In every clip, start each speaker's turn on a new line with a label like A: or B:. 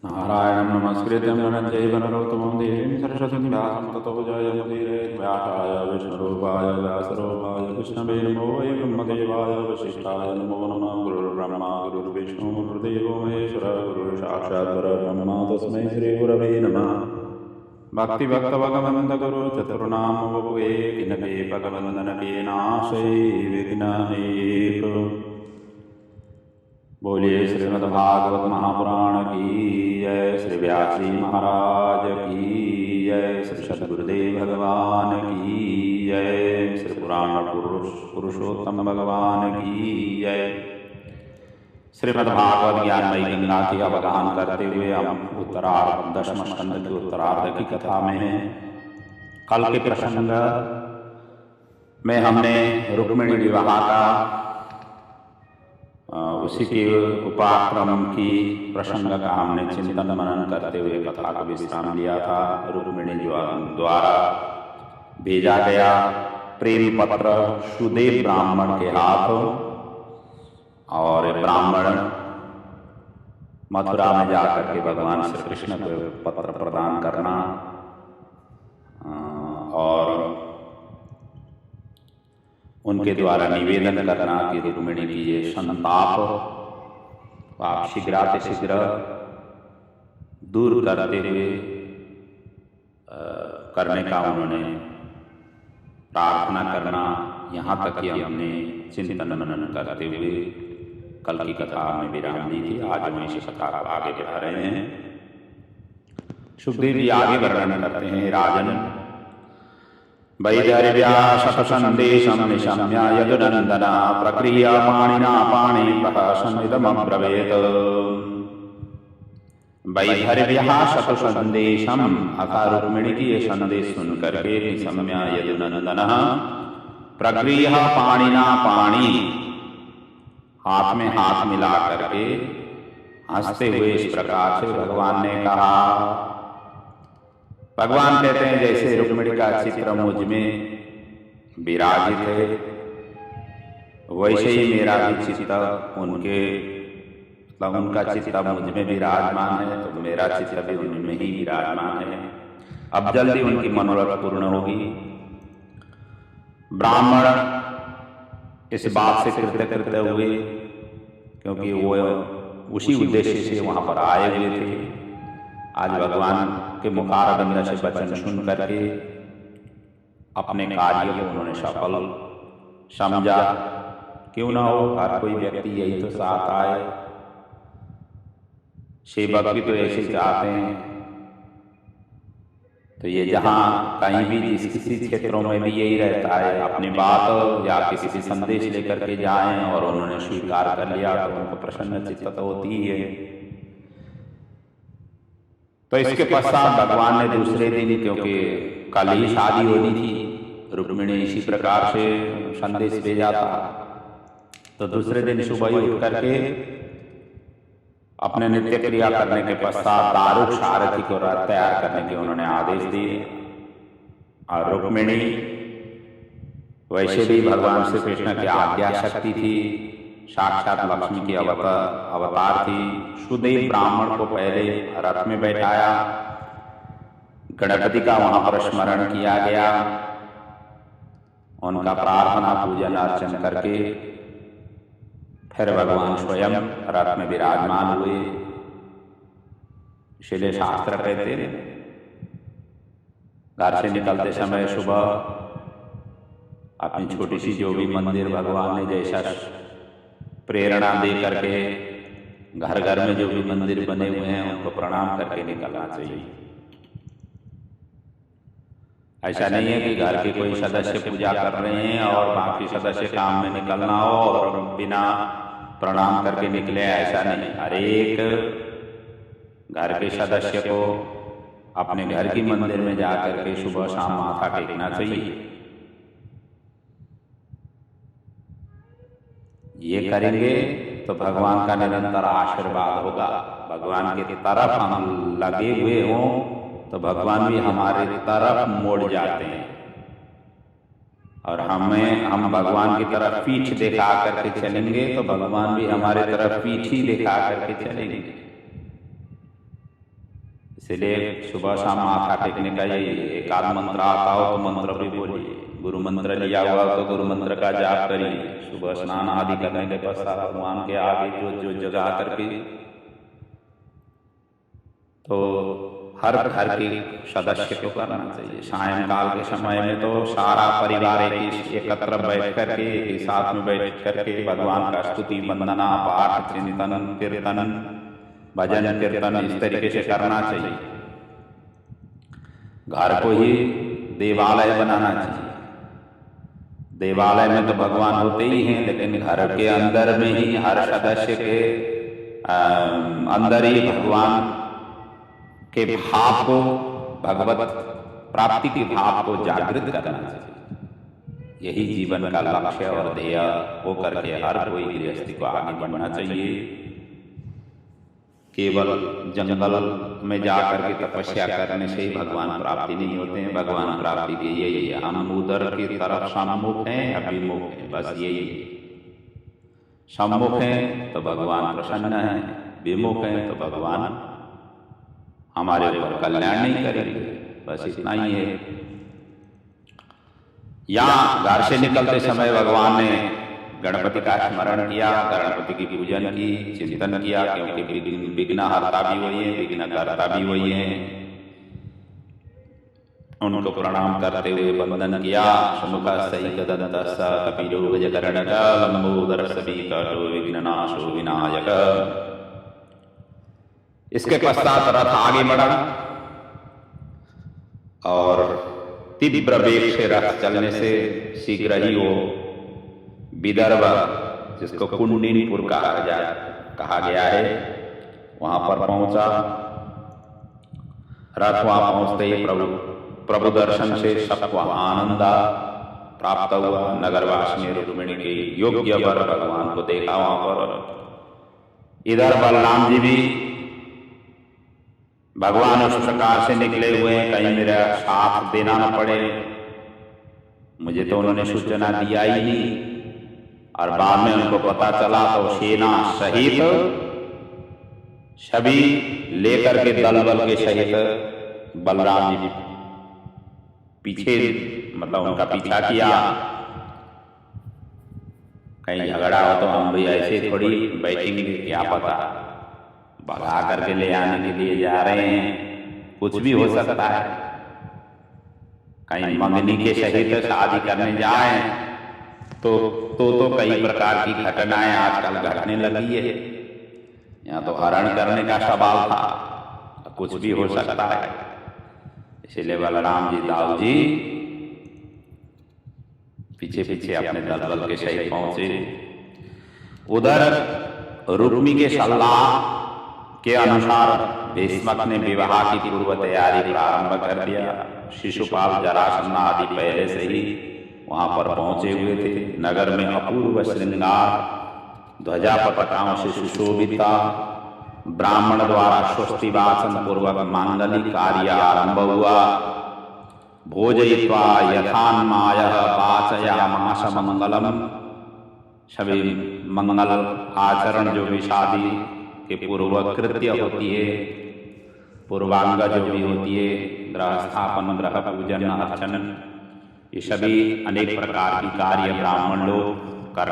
A: नारायणं नमस्कृत्य नरं चैव नरोत्तमं देवीं सरस्वतीं व्यासं ततो जयमुदीरयेत्। व्यासाय विष्णुरूपाय व्यासरूपाय विष्णवे नमो वै ब्रह्मदेवाय वसिष्ठाय नमो नमः। गुरुर्ब्रह्मा गुरुर्विष्णु गुरुर्देवो महेश्वरः गुरुर्साक्षात् परब्रह्म तस्मै श्रीगुरवे नमः। भक्तिभक्तभगवन्त गुरु चतुर्नाम वपुवे किनके भगवन्दनके नाशै विघ्नहेतु। बोलिए श्रीमद्भागवत महापुराण की जय। श्री व्यास जी महाराज की जय। श्री सद्गुरुदेव भगवान की जय। श्री पुराण पुरुषोत्तम भगवान की जय। श्रीमद्भागवत ज्ञानमयी गंगा की अवगाहन करते हुए हम उत्तरार्ध दशम स्कंद की उत्तरार्ध की कथा में हैं। कल के प्रसंग में हमने रुक्मिणी विवाह का उसी के उपाक्रम की प्रसंग का हमने चिंतन मनन करते हुए कथा का विश्राम लिया था। रुक्मिणी द्वारा भेजा गया प्रेम पत्र सुदेव ब्राह्मण के हाथ और ब्राह्मण मथुरा में जाकर के भगवान श्री कृष्ण को पत्र प्रदान करना और उनके द्वारा निवेदन करना कि रुक्मिणी की ये संताप आप शीघ्रातिशीघ्र दूर करते हुए करने का उन्होंने प्रार्थना करना। यहाँ तक कि हमने चिंतन मनन करते हुए कल की कथा में विराम दी थी। आज हम इस कथा को आगे बढ़ा रहे हैं। सुखदेव जी आगे वर्णन करते हैं। राजन वैदर्भ्याशतसन्देशं निशम्य यदुनन्दना प्रक्रियापाणिना पाणि प्रहसन्निदमब्रवीत्। वैदर्भ्याशतसन्देशं अथा रुक्मिणी की ये संदेश सुन करके निशम्य यदुनन्दनः प्रक्रिया पाणिना पाणि हाथ में हाथ मिला करके हंसते हुए इस प्रकार से भगवान ने कहा। भगवान कहते हैं जैसे रुक्मिणी का चित्र मुझ में विराजित है वैसे ही मेरा भी चित्र उनके उनका चित्र मुझ में विराजमान है तो मेरा चित्र भी उनमें ही विराजमान है। अब जल्दी उनकी मनोरथ पूर्ण होगी। ब्राह्मण इस बात से कृतकृत हुए क्योंकि वो उसी उद्देश्य से वहां पर आए हुए थे। आज भगवान के मुखारबिंद से वचन सुन करके अपने कार्य को उन्होंने सफल समझा। क्यों ना हो, हर कोई व्यक्ति यही तो साथ आए। सेवक भी तो ऐसे चाहते हैं। तो ये जहाँ कहीं भी जिस किसी क्षेत्रों में भी यही रहता है, अपनी बात या किसी भी संदेश लेकर के जाएं और उन्होंने स्वीकार कर लिया तो उनको प्रसन्न चित्त तो होती ही है। तो इसके पश्चात भगवान ने दूसरे दिन, क्योंकि कल ही शादी होनी थी, रुक्मिणी इसी प्रकार से संदेश भेजा था, तो दूसरे दिन सुबह ही उठ करके अपने नित्य क्रिया करने के पश्चात दारुक सारथी को रथ तैयार करने के उन्होंने आदेश दिए। और रुक्मिणी वैसे भी भगवान श्री कृष्ण की आज्ञा शक्ति थी, साक्षात लक्ष्मी की अवतार थी। सुदेव ब्राह्मण को पहले रथ में बैठाया, गणपति का वहां पर स्मरण किया गया, उनका प्रार्थना पूजन अर्चन करके फिर भगवान स्वयं रथ में विराजमान हुए। इसलिए शास्त्र कहते हैं घर से निकलते समय सुबह अपनी छोटी सी जो भी मंदिर भगवान ने जैसा प्रेरणा दे करके घर घर में जो भी मंदिर बने हुए हैं उनको प्रणाम करके निकलना चाहिए। ऐसा नहीं है कि घर के कोई सदस्य पूजा कर रहे हैं और बाकी सदस्य काम में निकलना हो और बिना प्रणाम करके निकले, ऐसा नहीं। हर एक घर के सदस्य को अपने घर की मंदिर में जाकर के सुबह शाम माथा टेकना चाहिए। ये करेंगे तो भगवान का निरंतर आशीर्वाद होगा। भगवान की तरफ हम लगे हुए हों तो भगवान भी हमारे तरफ मोड़ जाते हैं और हम भगवान की तरफ पीठ दिखा करके चलेंगे तो भगवान भी हमारे तरफ पीठ ही दिखा करके चलेंगे। इसलिए सुबह शाम माथा टेकने का यही एक आध मंत्र आता हो तो मंत्र भी बोलिए, गुरु मंत्र लिया हुआ तो गुरु मंत्र का जाप करिए। सुबह स्नान आदि करने के पश्चात भगवान के आगे जो जगा करके, तो हर घर के सदस्य को करना चाहिए। सायंकाल के समय में तो सारा परिवार एकत्र बैठ करके, एक साथ में बैठ करके भगवान का स्तुति, वंदना, पाठ, चिंतन, कीर्तन, भजन, कीर्तन इस तरीके से करना चाहिए। घर को ही देवालय बनाना चाहिए। देवालय में तो भगवान होते ही हैं, लेकिन घर के अंदर में ही हर सदस्य के अंदर ही भगवान के भाव को, भगवत प्राप्ति के भाव को जागृत करना चाहिए। यही जीवन का लक्ष्य और ध्येय होकर के हर कोई गृहस्थी को आगे बढ़ना चाहिए। केवल जंगल में जाकर के तपस्या करने से ही भगवान प्राप्ति नहीं होते हैं। भगवान प्राप्ति के यही है, हम उधर की तरफ सम्मुख हैं या विमुख हैं, बस यही। सम्मुख हैं तो भगवान प्रसन्न है, विमुख हैं तो भगवान हमारे ऊपर कल्याण नहीं करेंगे, बस इतना ही है। यहाँ घर से निकलते समय भगवान ने गणपति का स्मरण किया, गणपति की पूजन की, चिंतन किया, क्योंकि विघ्नहर्ता भी वही है, विघ्नकर्ता भी वही है। उनको प्रणाम करते हुए वंदन किया। विघ्ननाशो विनायक। इसके पश्चात रथ आगे बढ़ा और तीव्र वेग से रथ चलने से शीघ्र ही वो विदर्भ, जिसको कुंडिनपुर कहा गया है, वहां पर पहुंचा। रथ वहां पहुंचते ही प्रभु दर्शन से सबको आनंद प्राप्त हुआ। नगरवासी ने रुक्मिणी के योग्य वर भगवान को देखा वहां पर। इधर बलराम जी भी भगवान उस प्रकार से निकले हुए हैं, कहीं मेरा साथ देना न पड़े, मुझे तो उन्होंने सूचना दिया ही नहीं। और बाद में उनको पता चला तो सेना सहित सभी लेकर के दल बल के सहित बलराम जी पीछे, मतलब उनका पीछा किया। कहीं झगड़ा हो तो हम भी ऐसे थोड़ी बैठेंगे, क्या पता, भगा करके ले आने के लिए जा रहे हैं, कुछ भी हो सकता है। कहीं मंगनी के सहित शादी करने जाए तो कई प्रकार की घटनाएं आजकल घटने लगी है। यहाँ तो हरण करने का सवाल था, कुछ भी हो सकता है। इसलिए बलराम जी, दाऊ जी पीछे पीछे अपने दल बल के सहित पहुंचे। उधर रुक्मी के सलाह के अनुसार भीष्मक ने विवाह की पूर्व तैयारी प्रारंभ कर दिया। शिशुपाल, जरासंध आदि पहले से ही वहां पर पहुंचे हुए थे। नगर में अपूर्व श्रृंगार, ध्वजा पताकाओं से सुशोभिता, ब्राह्मण द्वारा स्वस्ति वाचन पूर्वक मांगलिक कार्य आरंभ हुआ। भोजयित्वा यथान्मायः वाचयामास मंगलम। सभी मंगल आचरण जो भी शादी के पूर्व कृत्य होती है, पूर्वांग जो भी होती है, ग्रह स्थापन, ग्रह पूजन, अर्चन, ये सभी अनेक प्रकार की कार्य ब्राह्मण लोग कर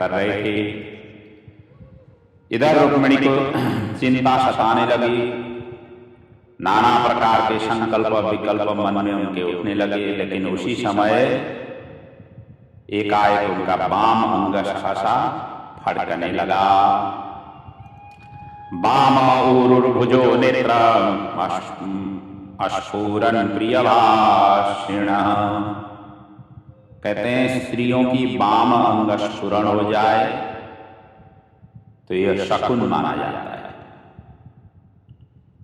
A: रहे थे। इधर रुक्मिणी को चिंता सताने लगी। नाना प्रकार के संकल्प विकल्प मन में उनके उठने लगे। लेकिन उसी समय एकाएक उनका वाम अंग सहसा फड़कने लगा। वाम ऊरुर्भुजो नेत्र अस्फुरन् प्रियभाषिण। कहते हैं स्त्रियों की वाम अंग स्फुरण हो जाए तो यह शकुन माना जाता है।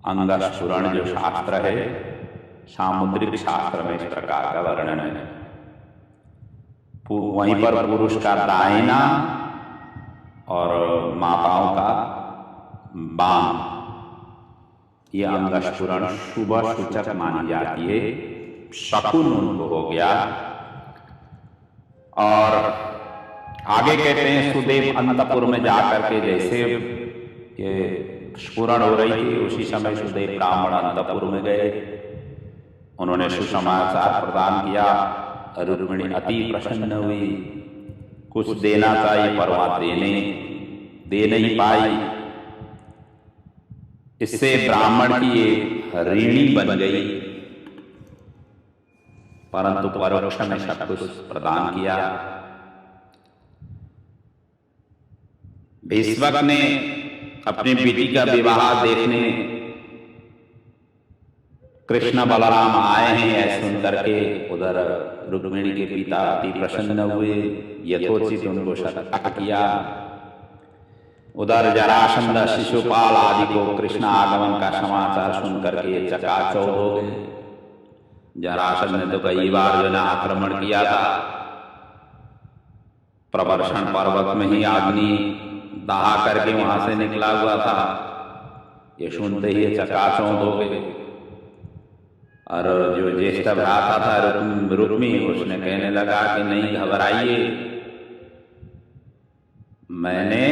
A: अंग स्फुरण जो शास्त्र है, सामुद्रिक शास्त्र में इस प्रकार का वर्णन है। वहीं पर पुरुष का दाहिना और माताओं का बाम, यह अंग स्फुरण शुभ सूचक मानी जाती है। शकुन उनको हो गया। और आगे कहते हैं सुदेव अंतपुर में जाकर के जैसे ये स्फुरण हो रही थी, उसी समय सुदेव ब्राह्मण अंतपुर में गए। उन्होंने सुसमाचार प्रदान किया। रुक्मिणी अति प्रसन्न हुई, कुछ देना चाहिए पर वहां दे नहीं पाई। इससे ब्राह्मण की एक ऋणी बन गई, परंतु परोक्ष में सब कुछ प्रदान किया। भीष्मक ने अपनी बेटी का विवाह देखने कृष्ण बलराम आए हैं ऐसा सुन करके उधर रुक्मिणी के पिता अति प्रसन्न हुए, यथोचित उनको सत्कार किया। उधर जरासंध शिशुपाल आदि को कृष्ण आगमन का समाचार सुन करके चकाचौंध हो गए। जरासंध ने तो कई बार जो है आक्रमण किया था, प्रवर्षण पर्वत में ही अग्नि दहा करके वहां से निकला हुआ था। ये सुनते ही चकाचौंध हो गए। और जो ज्येष्ठ भ्राता था रुक्मी, उसने कहने लगा कि नहीं घबराइए, मैंने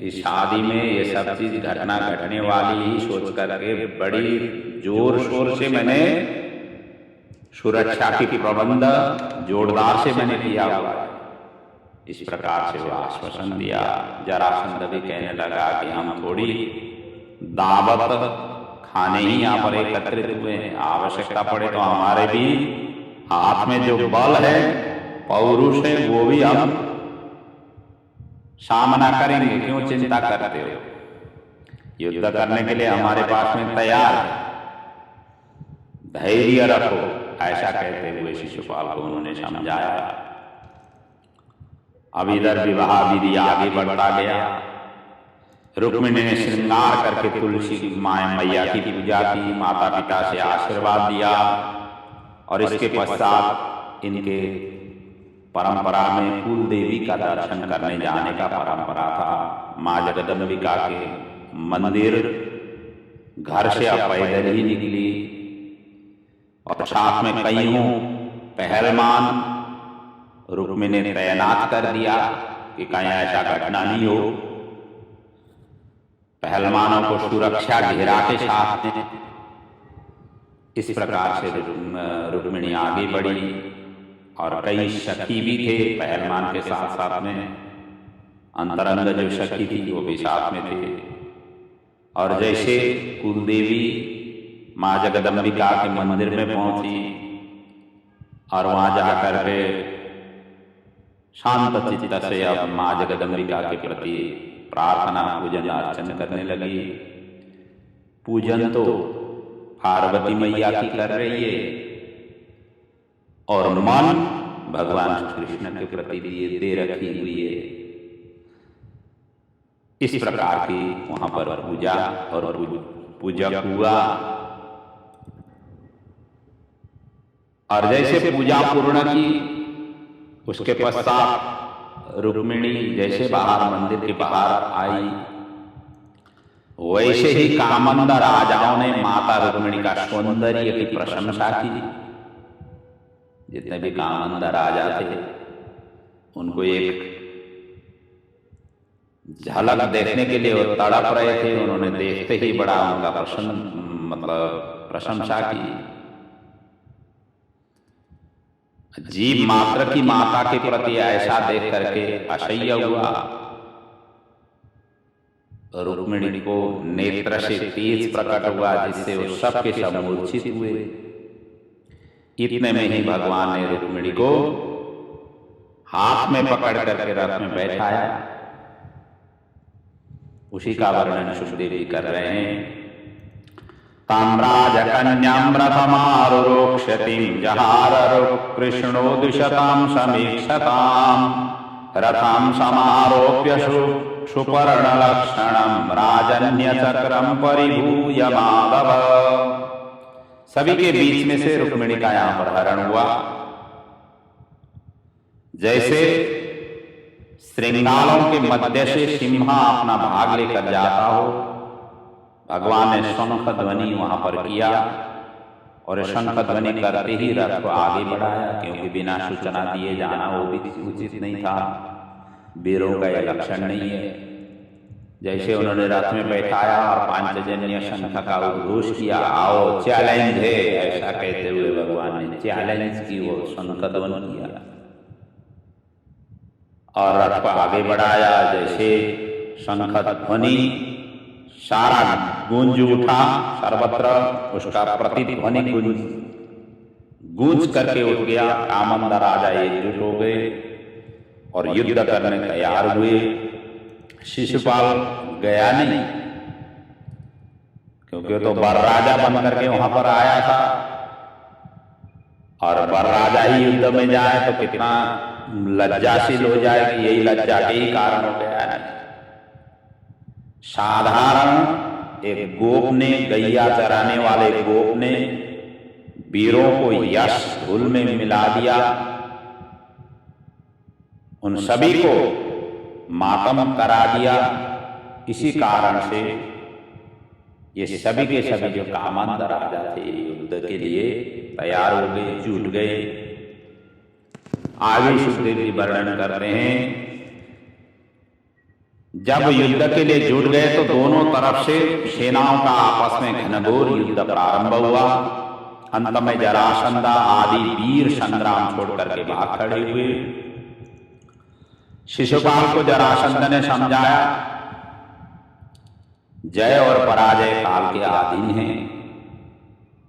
A: इस शादी में ये सब चीज घटना घटने वाली ही सोच करके बड़ी जोर शोर से मैंने सुरक्षा की प्रबंध जोरदार से मैंने किया हुआ है। इस प्रकार से वो आश्वासन दिया। जरासंध भी कहने लगा कि हम थोड़ी दावत खाने ही यहाँ पर एकत्रित हुए हैं, आवश्यकता पड़े तो हमारे भी हाथ में जो बल है, पौरुष है, वो भी हम सामना करेंगे। क्यों चिंता करते हो? युद्ध करने के लिए हमारे पास में तैयार है, धैर्य रखो। ऐसा कहते हुए शिशुपाल को उन्होंने समझाया। अब इधर विवाह विधि आगे बढ़ता गया। रुक्मिणी ने श्रृंगार करके तुलसी मैया की पूजा की, माता पिता से आशीर्वाद दिया। और इसके पश्चात इनके परंपरा में कुल देवी का दर्शन करने जाने का परंपरा था। माँ जगदम्बिका के मंदिर घर से अब पैदल ही निकली और साथ में कईयों पहलवान रुक्मिणी ने तैनात कर दिया कि कहीं ऐसा घटना नहीं हो। पहलवानों को सुरक्षा घेरा के साथ में इस प्रकार से रुक्मिणी आगे बढ़ी। और कई सखी भी थे पहलवान के साथ साथ में, अंतरंग जो सखी थी वो भी साथ में थे। और जैसे कुलदेवी माँ जगदम्बिका के मंदिर में पहुंची और वहां जाकर के शांत चित्त से अब माँ जगदम्बिका के प्रति प्रार्थना पूजन अर्चन करने लगी। पूजन तो पार्वती मैया की कर रही है और मन भगवान कृष्ण के प्रति दे रखी हुई है। इस प्रकार की वहां पर पूजा और पूजक हुआ। और जैसे पूजा पूर्ण की, उसके पश्चात रुक्मिणी जैसे बाहर मंदिर के बाहर आई, वैसे ही कामंद राजाओं ने माता रुक्मिणी का सौंदर्य की प्रशंसा की। जितने भी कामंद राजा थे उनको एक झलक देखने के लिए वो तड़प रहे थे। उन्होंने देखते ही बड़ा उनका प्रशंसा की। जीव मात्र की माता के प्रति ऐसा देख करके असह्य हुआ। रुक्मिणी को नेत्र से तेज प्रकट हुआ, जिससे वो सबके सब मूर्छित हुए। इतने में ही भगवान ने रुक्मिणी को हाथ में पकड़ करके रथ में बैठाया। उसी का वर्णन सुखदेव जी कर रहे हैं। ताम्राजकन्यां रथमारुरोक्षतीं जहार कृष्णो द्विषतां समीक्षतां रथां समारोप्य सुपर्णलक्षणं राजन्यचक्रं परिभूय माधव। सभी के बीच में से रुक्मिणी का यहां पर हरण हुआ। जैसे श्रृंगालों के मध्य से सिंहा अपना भाग लेकर जाता हो, भगवान ने शंख ध्वनि वहां पर किया और शंख ध्वनि करते ही रथ को आगे बढ़ाया, क्योंकि बिना सूचना दिए जाना वो भी उचित नहीं था। वीरों का यह लक्षण नहीं है। जैसे उन्होंने रथ में बैठाया और पांचजन्य शंख का उद्घोष किया, आओ चैलेंज है, ऐसा कहते हुए भगवान ने चैलेंज की, वो शंख ध्वनि किया और रथ को आगे बढ़ाया। जैसे शंख ध्वनि सारा गूंज उठा, सर्वत्र उसका प्रतिध्वनि गूंज करके उठ गया। कामंद राजा एकजुट हो गए और युद्ध करने तैयार हुए। शिशुपाल गया नहीं, क्योंकि तो बर राजा बन करके वहां पर आया था, और बर राजा ही युद्ध में जाए तो कितना लज्जाशील हो जाएगी, यही लज्जा के ही कारण हो गया है। साधारण एक गोप ने, गैया चराने वाले गोप ने वीरों को यश धूल में मिला दिया, उन सभी को मातम करा दिया। इसी कारण से ये सभी के सभी जो कामंद राजा थे युद्ध के लिए तैयार हो गए, जुट गए। आगे सुखदेव जी वर्णन करते हैं, जब युद्ध के लिए जुट गए तो दोनों तरफ से सेनाओं का आपस में घनघोर युद्ध प्रारंभ हुआ। अंत में जरासंधा आदि वीर संग्राम छोड़ करके भाग खड़े हुए। शिशुपाल को जरासंध ने समझाया, जय और पराजय काल के अधीन है।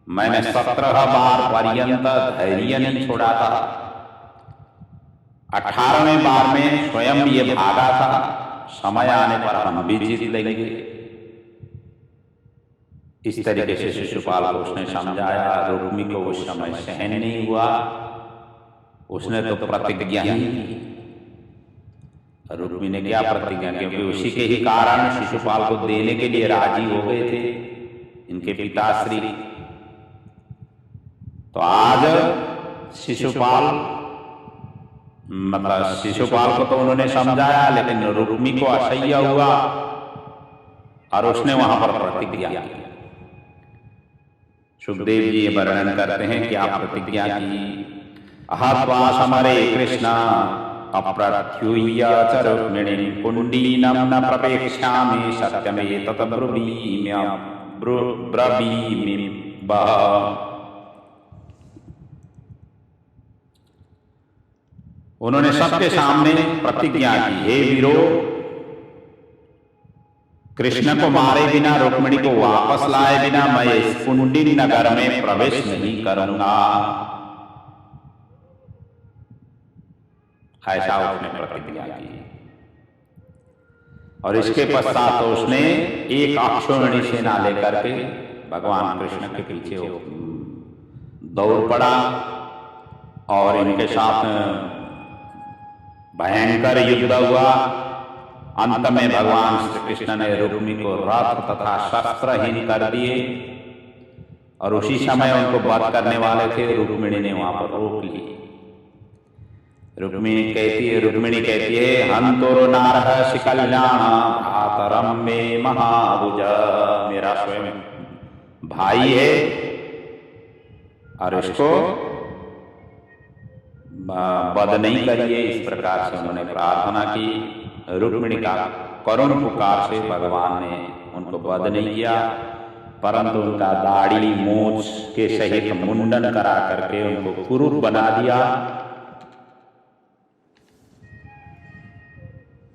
A: मैंने 17 बार पर्यंत धैर्य नहीं छोड़ा था, 18वें बार में स्वयं ये भागा था, समय आने पर हम भी जीत लेंगे। इस तरीके से शिशुपाल को उसने समझाया। रुक्मी को उस समय सहन नहीं हुआ, उसने तो प्रतिज्ञा ही की। रुक्मी ने क्या प्रतिज्ञा, क्योंकि उसी के ही कारण शिशुपाल को देने के लिए राजी हो गए थे इनके पिताश्री। तो आज शिशुपाल को तो उन्होंने समझाया, लेकिन रुक्मी को असह्य हुआ और उसने वहां पर प्रतिज्ञा की। सुखदेव जी वर्णन करते हैं क्या प्रतिज्ञा की। अहत्वा समरे कृष्ण अप्रत्यूय च रुक्मिणीं कुंडीनं न प्रपेक्ष्यामि सत्यमेतत् ब्रवीमि वः। उन्होंने सबके सामने प्रतिज्ञा की, हे वीरो, कृष्ण को मारे बिना, रुक्मिणी को वापस लाए बिना मैं इस कुंडी नगर में प्रवेश नहीं करूंगा। ऐसा उसने प्रतिज्ञा की। और इसके पश्चात उसने एक अक्षौहिणी सेना लेकर के भगवान कृष्ण के पीछे दौड़ पड़ा और इनके साथ भयंकर युद्ध हुआ। अंत में भगवान श्री कृष्ण ने रुक्मी को रथ तथा शस्त्रहीन कर दिए और उसी समय उनको वध करने वाले थे। रुक्मिणी ने वहां पर रोक ली। रुक्मिणी कहती है, हंतुर नारः कल्याण भ्रातरम में महाभुज। मेरा स्वयं भाई है और इसको वध नहीं करिए। इस प्रकार से उन्होंने प्रार्थना की। रुक्मिणी का करुण पुकार से भगवान ने उनको वध नहीं किया, परंतु उनका दाढ़ी मूंछ के सहित मुंडन करा करके उनको कुरूप बना दिया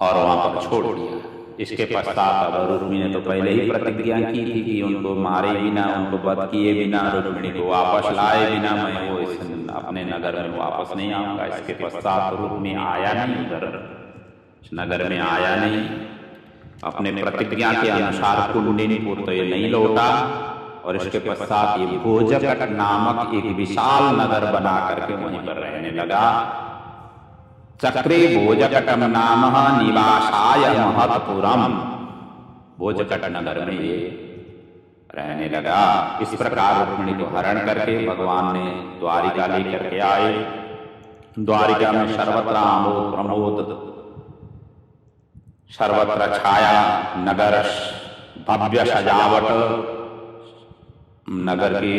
A: और वहां पर छोड़ दिया। इसके पश्चात अब रुक्मिणी ने तो पहले ही प्रतिज्ञा की थी कि उनको मारे बिना, उनको वध किए बिना, रुक्मिणी को वापस लाए बिना मैं वो अपने नगर में वापस नहीं आऊंगा। इसके पश्चात रुक्मिणी आया नहीं, नगर में आया नहीं। अपने प्रतिज्ञा के अनुसार कुंडिनीपुर तो ये नहीं लौटा और इसके पश्चात ये भोजकट नामक एक विशाल नगर बना करके वहीं पर रहने लगा। चक्रे भोजकटम नाम निवासाय महत्पुरम। भोजकट नगर में ये रहने लगा। इस प्रकार रुक्मिणी को हरण करके भगवान ने द्वारिका लेकर के आए। द्वारिका में सर्वत्र आमोद प्रमोद, सर्वत्र छाया, नगर भव्य सजावट, नगर के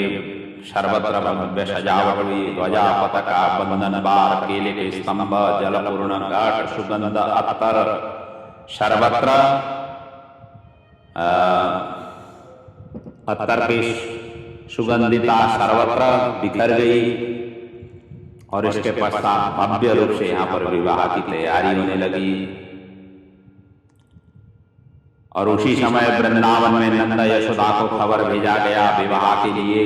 A: सर्वत्र भव्य सजावट हुई। ध्वजा पताका बंधन बार, केले के स्तंभ, जलपूर्ण घाट, सुगंध अत्तर, सर्वत्र अत्तर की सुगंधिता सर्वत्र बिखर गई और इसके पश्चात भव्य रूप से यहाँ पर विवाह की तैयारी होने लगी। और उसी समय वृंदावन में नंद यशोदा को खबर भेजा गया विवाह के लिए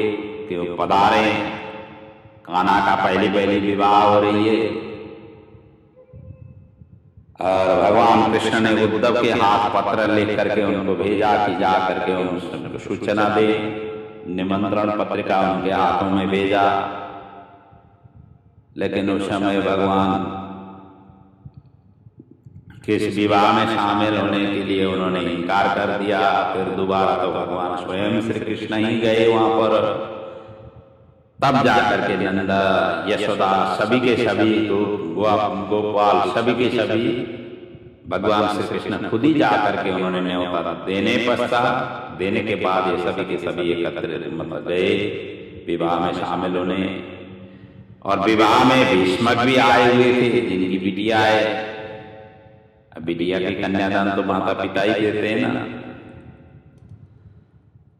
A: कि वो पधारे, कान्हा का पहली विवाह हो रही है। और भगवान कृष्ण ने उद्धव के हाथ पत्र लेकर के उनको भेजा कि जा करके उनको सूचना दे, निमंत्रण पत्रिका उनके हाथों में भेजा। लेकिन उस समय भगवान के इस विवाह में शामिल होने के लिए उन्होंने इनकार कर दिया। फिर दोबारा तो भगवान स्वयं श्री कृष्ण ही गए वहां पर। तब जाकर के नंद यशोदा सभी के सभी गोपाल सभी के सभी भगवान श्री कृष्ण खुद ही जाकर के उन्होंने न्योता देने के बाद ये सभी के सभी एकत्र मतलब गए विवाह में शामिल होने। और विवाह में भीष्मक भी आए हुए थे, जिनकी बिटिया है। बिटिया की कन्यादान तो माता पिता ही देते हैं ना।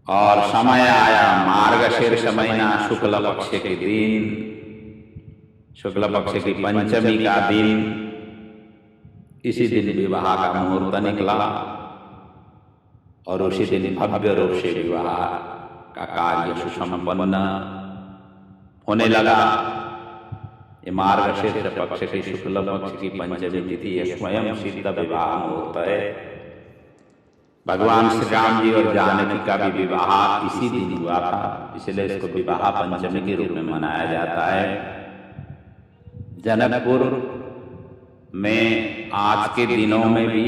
A: और समय आया मार्गशीर्ष महीना शुक्ल पक्ष के दिन, शुक्ल पक्ष की पंचमी का दिन, इसी दिन विवाह का मुहूर्त निकला। और उसी दिन भव्य रूप से विवाह का कार्य सुसंपन्न होने लगा। ये मार्गशीर्ष पक्ष की शुक्ल पक्ष की पंचमी तिथि यह स्वयं सिद्ध विवाह मुहूर्त है। भगवान श्री राम जी और जानकी का भी विवाह इसी दिन हुआ था, इसलिए इसको विवाह पंचमी के रूप में मनाया जाता है। जनकपुर में आज के दिनों में भी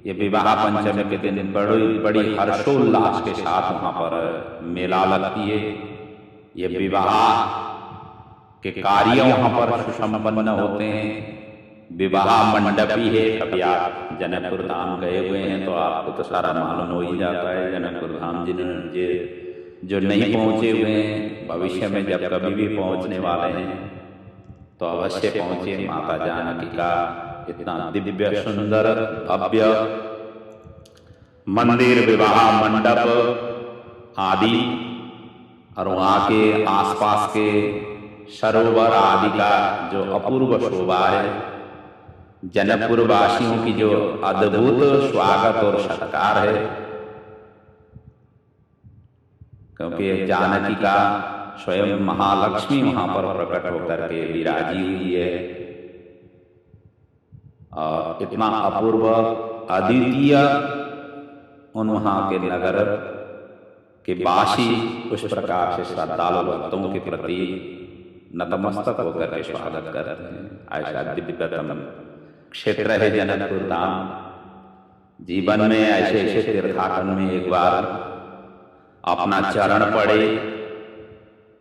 A: ये विवाह पंचमी के दिन बड़ी हर्षोल्लास के साथ वहां पर मेला लगती है। ये विवाह के कार्य वहां पर सुसंपन्न होते हैं। विवाह मंडपी है। कभी आप जनकपुर धाम गए हुए हैं तो आपको तो सारा मालूम हो ही जाता है। जनकपुर धाम जो नहीं पहुंचे हुए हैं, भविष्य में जब कभी भी पहुंचने वाले हैं तो अवश्य पहुंचे। माता जानकी का इतना दिव्य सुंदर भव्य मंदिर, विवाह मंडप आदि, और वहाँ के आसपास के सरोवर आदि का जो अपूर्व शोभा है, जनकपुर वासियों की जो अद्भुत स्वागत और सत्कार है। क्योंकि जानकी का स्वयं महालक्ष्मी वहां पर प्रकट होकर के विराजी हुई है। और इतना अपूर्व अद्वितीय उन वहां के नगर के वासी उस प्रकार से श्रद्धालु भक्तों के प्रति नतमस्तक होकर के स्वागत करते हैं। ऐसा दिव्यतम क्षेत्र है जनकपुर धाम। जीवन में ऐसे तीर्थाटन में एक बार अपना चरण पड़े,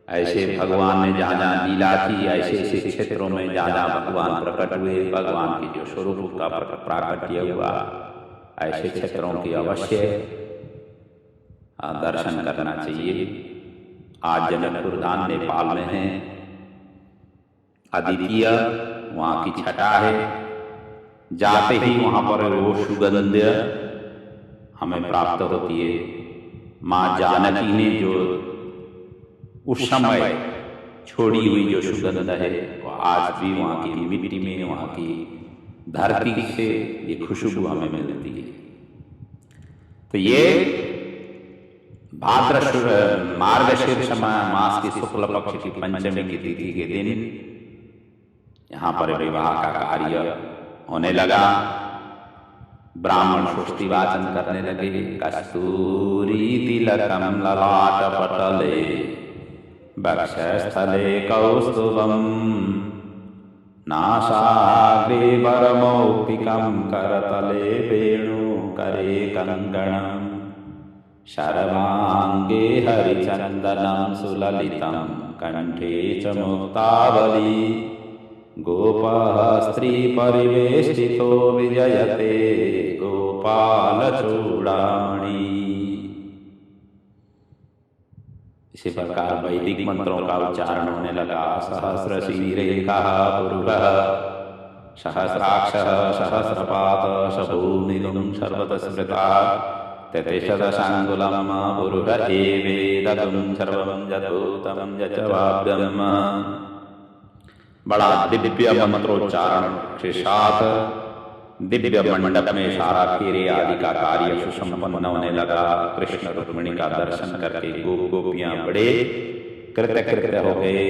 A: ऐसे भगवान ने जहाँ जहाँ लीला की, ऐसे क्षेत्रों में जहाँ जहाँ भगवान प्रकट हुए, भगवान के जो स्वरूप का प्राकट्य हुआ, ऐसे क्षेत्रों की अवश्य दर्शन करना चाहिए। आज जनकपुर धाम नेपाल में है, अद्वितीय वहाँ की छटा है। जाते ही वहाँ पर वो सुगंध हमें प्राप्त होती है। माँ जानकी ने जो उस समय छोड़ी हुई जो सुगंध है, वो आज भी वहाँ की मिट्टी में, वहाँ की धरती से ये खुशबू हमें मिलती है। तो ये भाद्र मार्गशीर्ष मास की शुक्ल पक्ष की पंचमी की तिथि के दिन यहाँ पर विवाह का कार्य होने लगा। ब्राह्मण षष्ठी वाचन करने लगे। कस्तूरी तिलकम ललाट पटले वक्षस्थले कौस्तुभम नासाग्रे वरमौक्तिकं करतले वेणुकरे कंगणम शर्वांगे हरिचंदनं सुललितं कंठे च मुक्तावली गोपः स्त्री परिवेष्टितो विजयते गोपाल चूड़ामणि। इसी प्रकार वैदिक मंत्रों का उच्चारण होने लगा। सहस्र शीरेखः पुरुषः सहस्राक्षः सहस्रपाद शभूनिलुं सर्वतः स्मृतः ततेशदशाङ्गुलं पुरुष एवेदगं सर्वं यथोक्तं यच वाव्यम्। बड़ा दिव्य मंत्रोच्चारण के साथ दिव्य मंडप में सारा फेरे आदि का कार्य सुसंपन्न होने लगा। कृष्ण रुक्मिणी का दर्शन करके गोपियां बड़े कृतकृत्य हो गए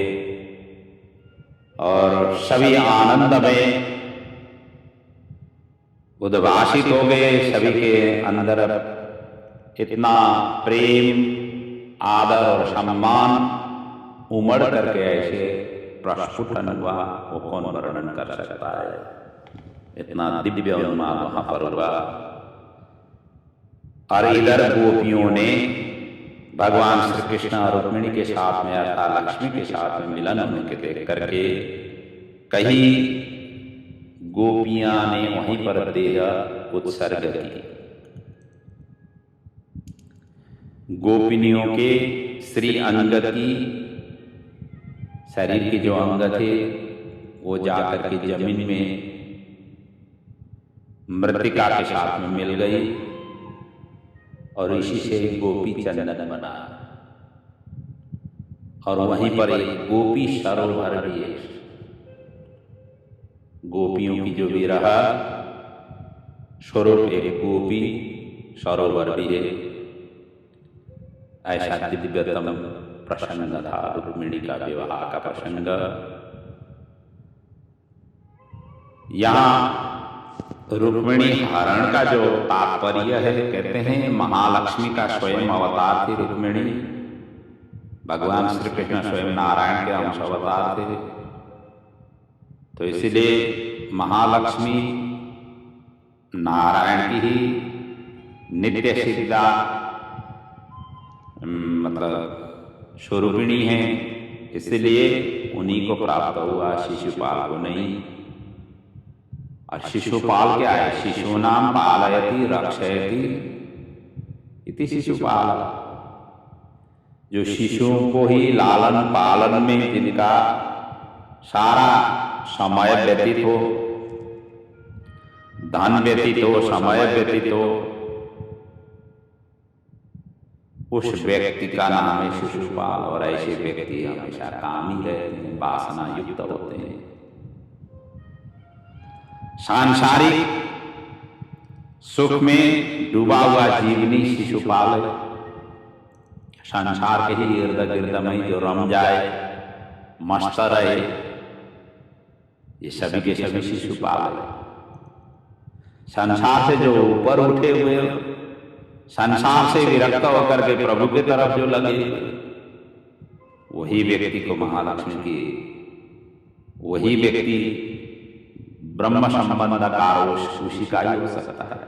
A: और सभी आनंद में उद्भासित हो गए। सभी के अंदर इतना प्रेम, आदर और सम्मान उमड़ करके ऐसे प्रस्फुटन हुआ, वो कौन वर्णन कर सकता है। इतना दिव्य उन्माद वहां पर हुआ। और इधर गोपियों ने भगवान श्री कृष्ण और रुक्मिणी के साथ में अर्थात लक्ष्मी के साथ में मिलन उनके देख करके कहीं गोपियां ने वहीं पर देह उत्सर्ग की। गोपिनियों के श्री अंग की शरीर के जो अंग थे वो जाकर के जमीन में मृतिका के साथ में मिल गई और इसी से गोपी चंदन बना। और वहीं पर एक गोपी सरोवर भी है। गोपियों की जो विरह स्वरूप एक गोपी सरोवर भी है। ऐसा दिव्यतम प्रसंग था रुक्मिणी का विवाह का प्रसंग। यहाँ रुक्मिणी हरण का जो तात्पर्य है, कहते हैं महालक्ष्मी का स्वयं अवतार थी रुक्मिणी। भगवान श्री कृष्ण स्वयं नारायण के अंश अवतार थे, तो इसलिए महालक्ष्मी नारायण की ही नित्य सिद्धा मतलब स्वरूपिणी है, इसलिए उन्हीं को प्राप्त हुआ, शिशुपाल को नहीं। और शिशुपाल क्या है? शिशूनां पालयति रक्षयति इति शिशुपाल। जो शिशुओं को ही लालन पालन में जिनका सारा समय व्यतीत हो, धन व्यतीत हो, समय व्यतीत हो, उस व्यक्ति का नाम है शिशुपाल। और ऐसे व्यक्ति हमेशा कामी रहते हैं, वासना युक्त होते हैं। सांसारिक सुख में डूबा हुआ जीवनी शिशुपाल है। संसार के ही इर्द गिर्द में जो रम जाए, मस्त रहे, ये सभी के सभी शिशुपाल है। संसार से जो ऊपर उठे हुए, संसार से विरक्त होकर के प्रभु की तरफ जो लगे, वही व्यक्ति को महालक्ष्मी की, वही व्यक्ति ब्रह्म संबंधकार उसी का ही हो सकता है।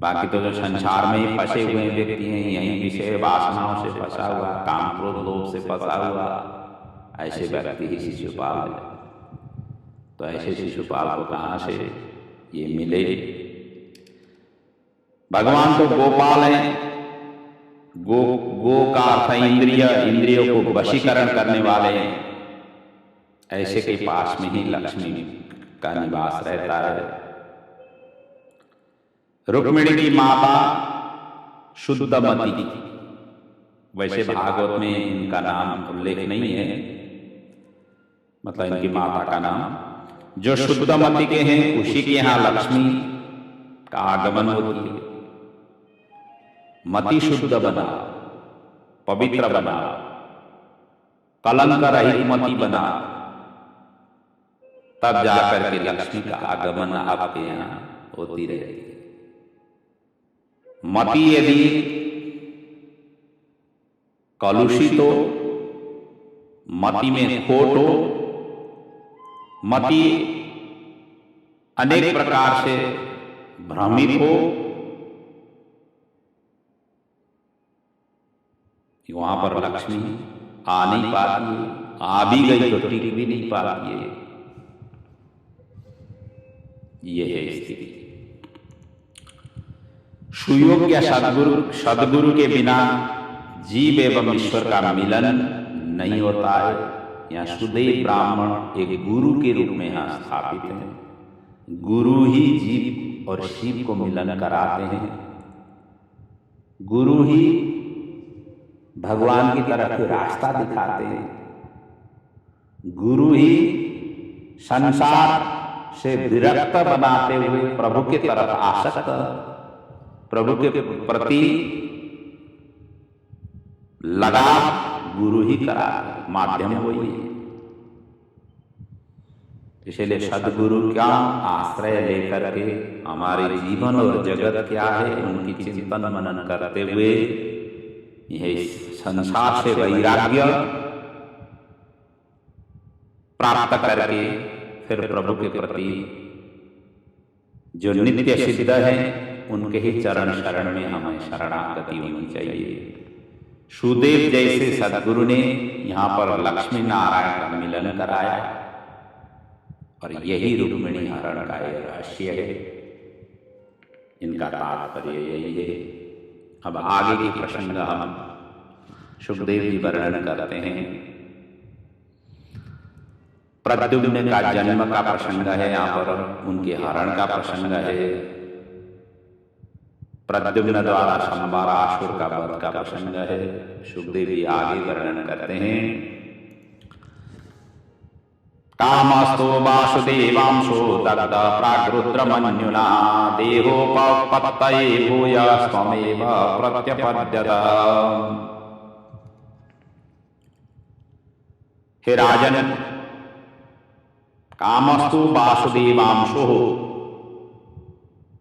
A: बाकी तो जो संसार में ही फंसे हुए व्यक्ति हैं, यही विषय वासनाओं से फंसा हुआ, काम क्रोध लोभ से फंसा हुआ, ऐसे व्यक्ति ही शिशुपाल है। तो ऐसे शिशुपाल को कहाँ से ये मिले? भगवान तो गोपाल हैं। गो का अर्थ इंद्रिय, इंद्रियों को वशीकरण करने वाले हैं। ऐसे के पास में ही लक्ष्मी का निवास रहता है। रुक्मिणी की माता शुद्धमती, वैसे भागवत में इनका नाम उल्लेख नहीं है, मतलब इनकी माता का नाम जो शुद्धमती के हैं, उसी के यहाँ लक्ष्मी का आगमन होती है। मति शुद्ध बना, पवित्र बना, कलंक रहित मति बना, तब जाकर के लक्ष्मी का आगमन आपके यहाँ होती रहती है। मति यदि कलुषित हो, मति में खोट हो, मति अनेक प्रकार से भ्रमित हो, वहां पर लक्ष्मी आ नहीं पाती है। आ भी गई तो टिक भी नहीं पाती है। ये है स्थिति। सुयोग्य सदगुरु के बिना जीव एवं ईश्वर का मिलन नहीं होता है। यहाँ सुदेव ब्राह्मण एक गुरु के रूप में यहाँ स्थापित है। गुरु ही जीव और शिव को मिलन कराते हैं। गुरु ही भगवान की तरफ रास्ता दिखाते हैं, गुरु ही संसार से विरक्त बनाते हुए प्रभु की तरफ आसक्त, प्रभु के प्रति लगाव गुरु ही करा, माध्यम वही है। इसलिए सदगुरु का आश्रय लेकर के हमारे जीवन और जगत क्या है उनकी चिंतन मनन करते हुए यह संसार से वैराग्य प्राप्त करके फिर प्रभु के प्रति जो नित्य सिद्ध है उनके ही चरण शरण में हमें शरणागति होनी चाहिए। सुदेव जैसे सदगुरु ने यहाँ पर लक्ष्मी नारायण का मिलन कराया और यही रुक्मिणी हरण का रहस्य है, इनका तात्पर्य यही है। अब आगे के प्रसंग हम सुखदेव जी वर्णन करते हैं। प्रद्युम्न का जन्म का प्रसंग है, यहाँ पर उनके हरण का प्रसंग है। प्रद्युम्न द्वारा संबरासुर का वध का प्रसंग है। सुखदेव जी आगे वर्णन करते हैं। कामस्तु वासुदेवांशो दग्ध प्रागरुद्रमन्युना देहोपपत्तये भूयस्त्वमेव प्रत्यपद्यत। हे राजन, कामस्तु वासुदेवांशो,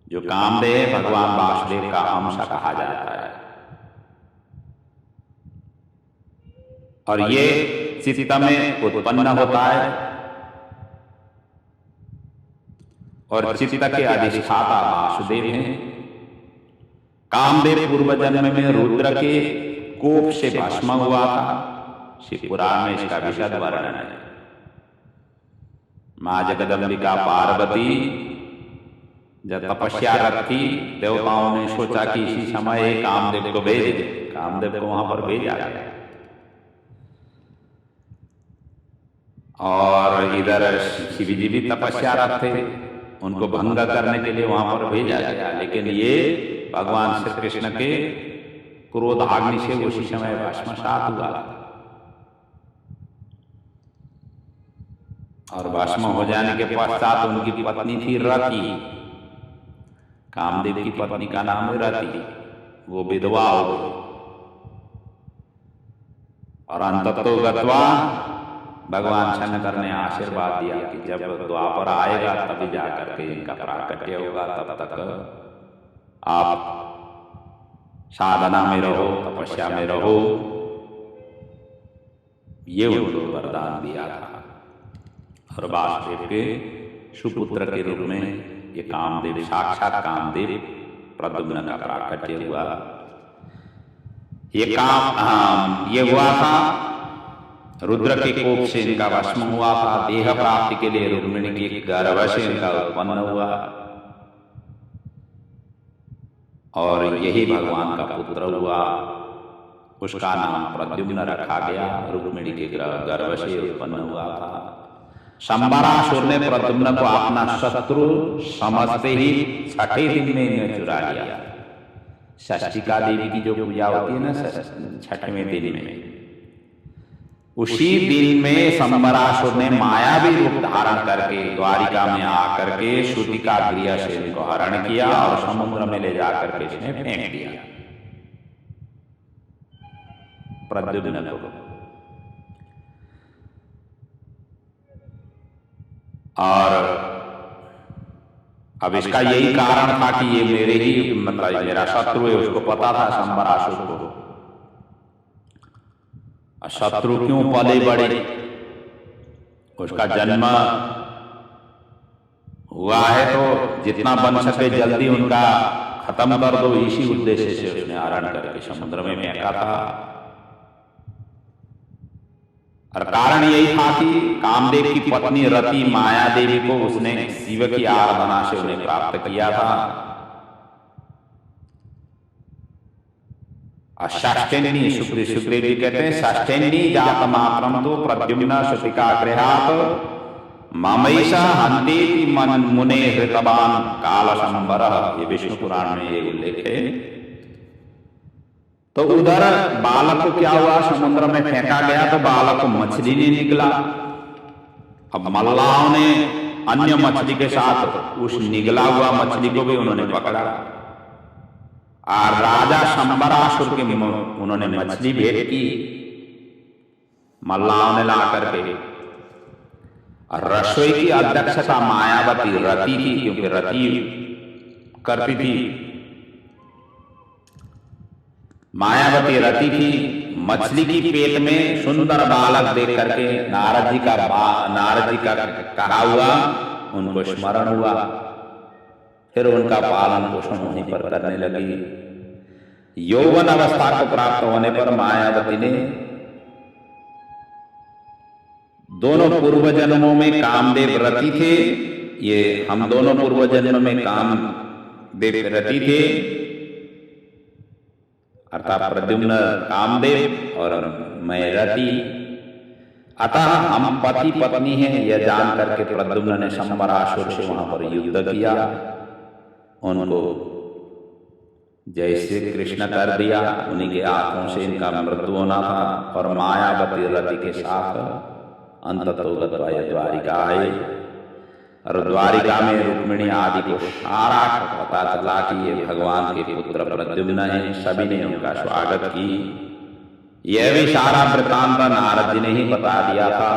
A: जो कामदेव भगवान वासुदेव का अंश कहा जाता है, और ये चित्त में उत्पन्न होता है और चित्त के अधिष्ठाता वासुदेव हैं। कामदेव पूर्व जन्म में रुद्र के कोप से भस्म हुआ था। शिव पुराण में इसका विशद वर्णन है। मां जगदम्बिका पार्वती जब तपस्या रखी, देवताओं ने सोचा कि इसी समय कामदेव को भेज दे। कामदेव को वहां पर भेजा गया और इधर शिव जी भी तपस्या थे, उनको भंग करने के लिए वहां पर भेजा गया। लेकिन ये भगवान श्री कृष्ण के क्रोध अग्नि से उसी समय भस्मसात हुआ और भस्म हो जाने के पश्चात उनकी पत्नी थी रति। कामदेव की पत्नी का नाम है रति। वो विधवा हो गई और अंततो गत्वा भगवान शंकर ने आशीर्वाद दिया कि जब द्वापर आएगा तभी जाकर के इनका प्राकट्य होगा, तब तक आप साधना में रहो, तपस्या में रहो। ये उनको वरदान दिया था और वासुदेव के सुपुत्र के रूप में ये कामदेव, साक्षात कामदेव प्रद्युम्न का प्राकट्य हुआ। ये हुआ था रुद्र के कोप से इनका भस्म हुआ था। देह प्राप्ति के लिए रुक्मिणी के गर्भ से इनका उत्पन्न हुआ और यही भगवान का पुत्र हुआ। उसका नाम प्रद्युम्न रखा गया। रुक्मिणी के गर्भ से उत्पन्न हुआ था। संबरासुर ने प्रद्युम्न को अपना शत्रु समझते ही छठे दिन में इन्हें चुरा लिया। षष्ठिका देवी की जो पूजा होती है ना, छठवें दिन में, उसी दिन में संबरासुर ने मायावी रूप धारण करके द्वारिका में आकर के श्रुतिका क्रिया से इनको हरण किया और समुद्र में ले जाकर के इसने फेंक दिया प्रद्युम्न को। और अब इसका यही कारण था कि ये मेरे ही मतलब मेरा शत्रु है, उसको पता था संबरासुर को। शत्रु क्यों पले बड़े, उसका जन्म हुआ है तो जितना बन सके जल्दी उनका खत्म कर दो, इसी उद्देश्य से उसने हरण करके समुद्र में फेंका था। और कारण यही था कि कामदेव की पत्नी रति माया देवी को उसने शिव की आराधना से उन्हें प्राप्त किया था। षष्ठेन्नी, सुखदेव जी कहते हैं, षष्ठेन्नी जात मात्रम तो प्रद्युम्न श्रुतिका गृहात ममैषा हन्तेति मन मुने हृतवान काल संबरः। ये विष्णु पुराण में ये उल्लेख है। तो उधर बालक को क्या हुआ, समुद्र में फेंका गया तो बालक को मछली नहीं निकला। अब मल्लाहों ने अन्य मछली के साथ उस निगला हुआ मछली को भी उन्होंने पकड़ा, और राजा शंबरासुर के उन्होंने मछली भेंट की मल्लाहों ने ला करके। रसोई की अध्यक्षता मायावती रति थी, क्योंकि रति करती थी, मायावती रति थी। मछली की पेट में सुंदर बालक देख करके नारद जी का कहा हुआ उनको स्मरण हुआ, फिर उनका पालन पोषण वहीं पर करने लगी। यौवन अवस्था को प्राप्त होने पर मायावती ने दोनों पूर्व जन्मों में कामदेव रति थे, ये हम दोनों पूर्व जन्म में कामदेव रति थे, अर्थात प्रद्युम्न कामदेव और मैं रति। अतः हम पति पत्नी हैं यह जान करके प्रद्युम्न ने शंबरासुर से वहां पर युद्ध किया, उनको जैसे कृष्ण कर दिया। उन्हीं के हाथों से इनका मृत्यु होना था, और मायावती रति के साथ अंततोगत्वा द्वारिका आए, और द्वारिका में रुक्मिणी आदि को सारा पता चला कि ये भगवान के पुत्र प्रद्युम्न हैं। सभी ने उनका स्वागत की। यह भी सारा वृत्तांत नारद जी ने ही बता दिया था।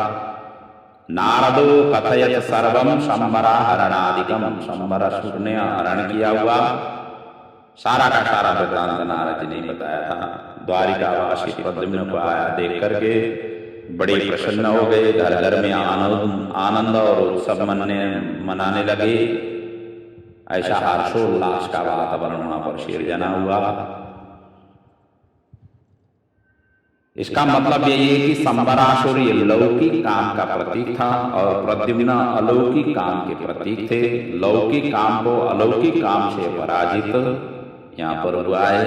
A: नारदो कथयत सर्वम शंबरा हरणादिकम, शंबरासुर ने हरण किया हुआ सारा का सारा वृत्तांत नारद जी ने बताया था। द्वारिकावासी प्रद्युम्न को आया देख करके बड़े प्रसन्न हो गए, घर घर में आनंद और उत्सव मनाने लगे। ऐसा हर्षोल्लास का वातावरण वहां पर सिर्जना हुआ। इसका मतलब यही है कि शंबरासुर लौकिक काम का प्रतीक था और प्रद्युम्न अलौकिक काम के प्रतीक थे। लौकिक काम को अलौकिक काम से पराजित यहाँ पर हुआ है।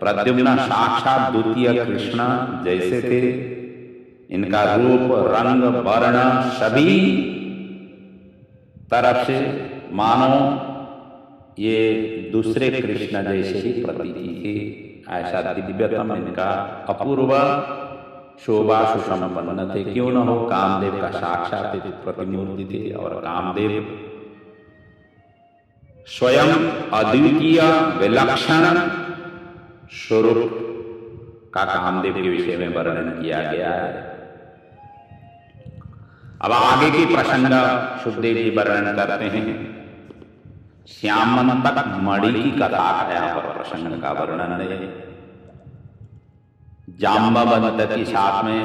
A: प्रद्युम्न साक्षात द्वितीय कृष्ण जैसे थे, इनका रूप रंग वर्ण सभी तरफ से मानो ये दूसरे कृष्ण जैसे ही प्रतीति थे। ऐसा दिव्यतम इनका अपूर्व शोभा सुसंपन्न थे। क्यों न हो, कामदेव का साक्षात प्रतिमूर्ति थे, और कामदेव स्वयं अद्वितीय विलक्षण स्वरूप का कामदेव के विषय में वर्णन किया गया है। अब आगे की प्रसंग सुखदेव जी वर्णन करते हैं। श्यामंतक मणि की कथा का यहाँ पर प्रसंग का वर्णन है। जाम्बवंत के साथ में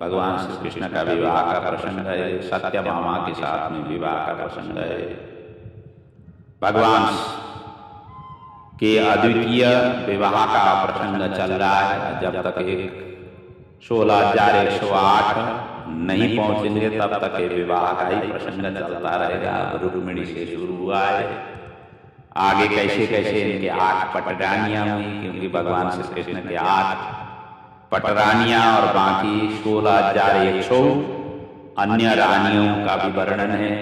A: भगवान श्री कृष्ण का विवाह का प्रसंग है। सत्यभामा के साथ में विवाह का प्रसंग है। भगवान के अद्वितीय विवाह का प्रसंग चल रहा है। जब तक 16,108 नहीं पहुंचेंगे तब तक ये विवाह का ही प्रसंग चलता रहेगा। रुक्मिणी से शुरू हुआ है, आगे कैसे कैसे इनके 8 पटरानियां हुई, क्योंकि भगवान श्री कृष्ण के 8 पटरानियां और बाकी 16,100 अन्य रानियों का भी वर्णन है।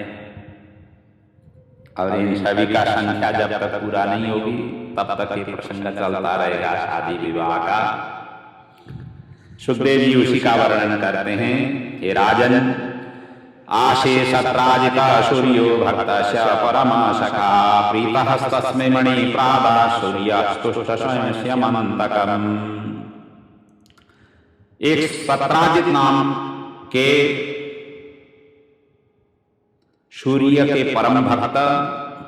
A: और इन सभी का संख्या जब तक पूरा नहीं होगी तब तक ये प्रसंग चलता रहेगा शादी विवाह का। सुखदेव जी उसी का वर्णन करते हैं। हे राजन, आशेषत्राजिता सूर्यो भक्तस्य परमा सखा प्रीतहस्तस्मै मणि प्रादा सूर्यास्तुष्ट स्वयंस्यमन्तकम्। एक सत्राजित नाम के सूर्य के परम भक्त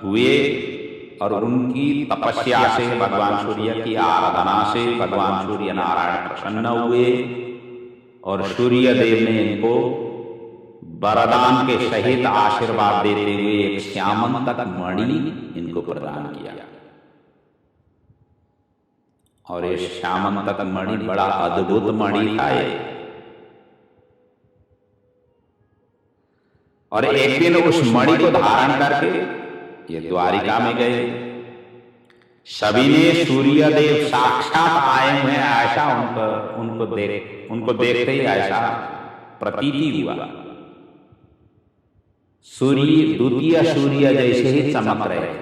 A: हुए, और उनकी तपस्या से, भगवान सूर्य की आराधना से भगवान सूर्य नारायण प्रसन्न हुए, और सूर्य देव ने इनको वरदान के सहित आशीर्वाद देते हुए एक श्यामंतक मणि इनको प्रदान किया। और ये श्यामंतक मणि बड़ा अद्भुत मणि था ये। और एक दिन उस मणि को धारण करके ये द्वारिका में गए। सभी ने सूर्यदेव साक्षात आए हुए ऐसा उनको देखते ही ऐसा प्रतीति हुआ। सूर्य द्वितीय सूर्य जैसे ही चमक रहे थे।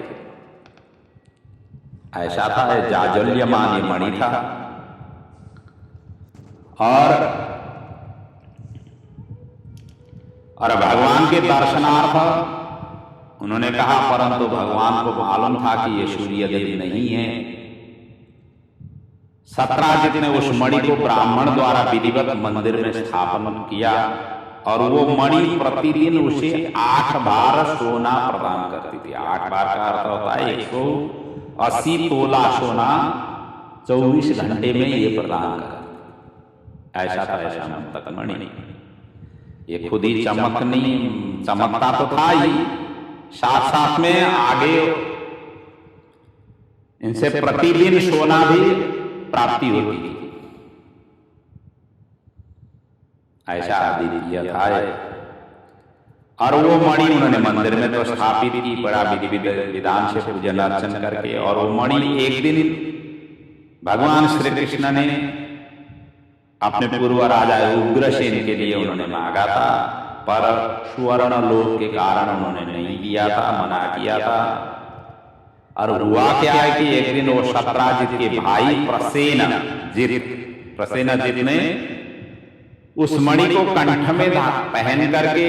A: ऐसा था, जाज्वल्यमान ये मणि था। और भगवान के दर्शनार्थ उन्होंने कहा, परंतु भगवान को मालूम था कि ये सूर्यदेव नहीं है। सत्राजित ने उस मणि को ब्राह्मण द्वारा विधिवत मंदिर में स्थापन किया और वो मणि प्रतिदिन उसे 8 बार सोना प्रदान करती थी। 8 बार का अर्थ होता है 180 तोला सोना 24 घंटे में ये प्रदान करती। ऐसा था ऐसा तक मणि। ये खुद ही चमकता तो था ही, साथ साथ में आगे इनसे प्रतिदिन सोना भी प्राप्ति होती थी। ऐसा अद्वितीय था। और वो मणि उन्होंने मंदिर में तो स्थापित की, बड़ा विधि विधान से पूजन अर्चन करके। और वो मणि एक दिन भगवान श्री कृष्ण ने अपने पूर्व राजा उग्रसेन के लिए उन्होंने मांगा था, पर स्वर्ण लोभ के कारण उन्होंने नहीं दिया था, मना किया था। और हुआ क्या है कि एक दिन वो सत्राजित के भाई प्रसेनजित ने उस मणि को कंठ में पहन करके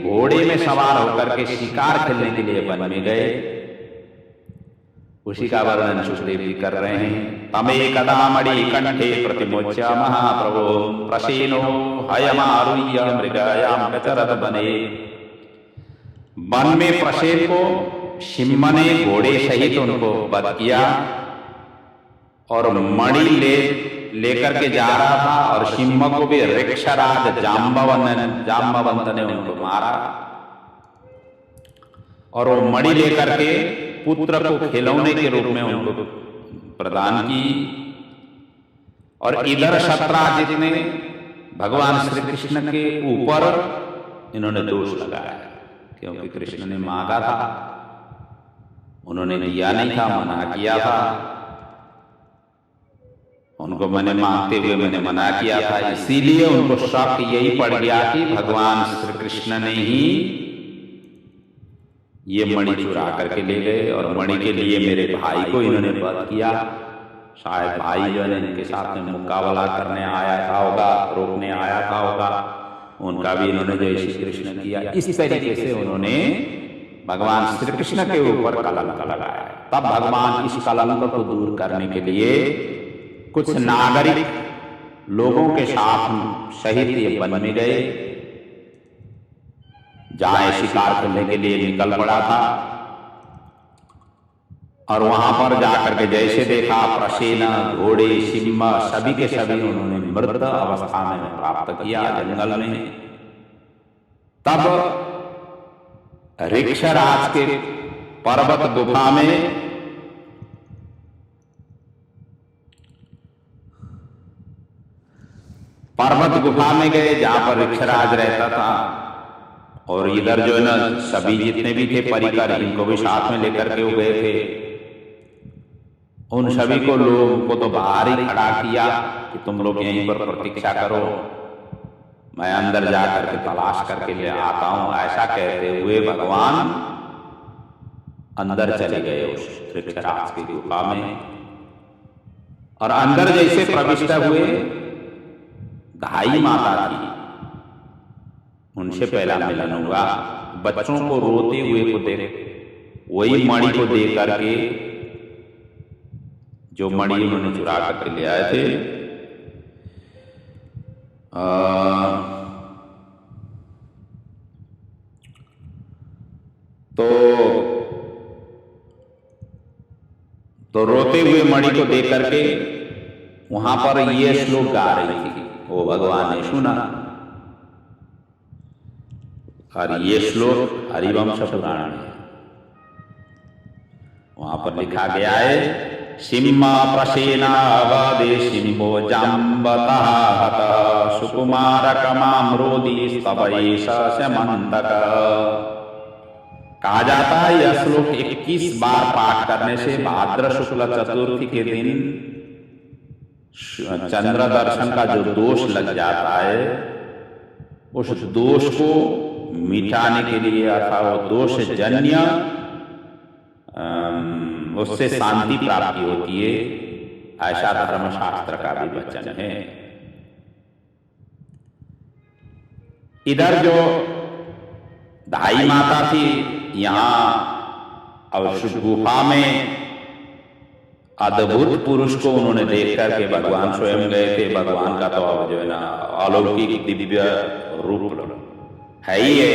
A: घोड़े में सवार होकर के शिकार खेलने के लिए वन में गए। उसी का वर्णन सुखदेव जी कर रहे हैं। तमेकदा मणि कंठे प्रतिमोच्य महाप्रभो प्रसेनो हयमारुह्य मृगयाम गचरत बने। वन में प्रसेन को सिंह ने घोड़े सहित उनको वध किया और मणि लेकर के जा रहा था। और सिंह को भी ऋक्षराज जाम्बवंत ने उनको मारा और वो मणि लेकर के पुत्र को खिलौने के रूप में उनको प्रदान की। और इधर सत्राजित ने भगवान श्री कृष्ण के ऊपर इन्होंने दोष लगाया, क्योंकि कृष्ण ने मांगा था, उन्होंने दिया नहीं था, मना किया था। उनको मैंने मांगते हुए मैंने मना किया था, इसीलिए उनको शक यही पड़ गया कि भगवान श्री कृष्ण ने ही ये मणि चुरा करके ले गए और मणि के लिए मेरे भाई को इन्होंने वध किया। शायद भाई जो है इनके साथ में मुकाबला करने आया था होगा, रोकने आया था होगा, उनका भी इन्होंने जय श्री कृष्ण किया। इस तरीके से उन्होंने भगवान श्री कृष्ण के ऊपर कलंक लगाया। तब भगवान इस कलंक को दूर करने के लिए कुछ नागरिक लोगों के साथ सहित ये वन में गए, जहां शिकार करने के लिए निकल पड़ा था। और वहां पर जाकर के जैसे देखा, प्रसेन, घोड़े, सिंह सभी के सभी उन्होंने मृत अवस्था में प्राप्त किया जंगल में। तब ऋक्षराज के पर्वत गुफा में गए, जहां पर ऋक्षराज रहता था। और इधर जो है ना सभी जितने भी थे परिकर, इनको भी साथ में लेकर के वो गए थे। उन सभी को लोगों को तो बाहर ही खड़ा किया कि तुम लोग यहीं पर प्रतीक्षा करो, मैं अंदर जाकर के तलाश करके ले आता हूं। ऐसा कहते हुए भगवान अंदर चले गए उस ऋक्षराज की गुफा में। और अंदर जैसे प्रविष्ट हुए, धाई माता थी, उनसे पहला मिलन हुआ। बच्चों को रोते हुए को देख, वही मणि को दे करके, जो मणि उन्होंने चुरा करके ले आए थे। तो रोते हुए मणि को दे करके वहां पर ये श्लोक गा रही थी, वो भगवान ने सुना। और ये श्लोक हरिवंश पुराण में वहां पर लिखा गया है, सिम्मा प्रसेनावदे सिंहो जाम्बतः हतः सुकुमारकमाम्रोदी स्तवैष स्यमन्तक। कहा जाता है यह श्लोक 21 बार पाठ करने से भाद्र शुक्ल चतुर्थी के दिन चंद्र दर्शन का जो दोष लग जाता है, उस दोष को मिटाने के लिए अर्थात वो दोष जन्य उससे शांति प्राप्ति होती है, ऐसा धर्मशास्त्र का भी वचन है। इधर जो दाई माता थी, यहाँ और गुफा में अद्भुत पुरुष को उन्होंने देख करके भगवान स्वयं गए थे। भगवान का तो जो है ना अलौकिक दिव्य रूप है ही है,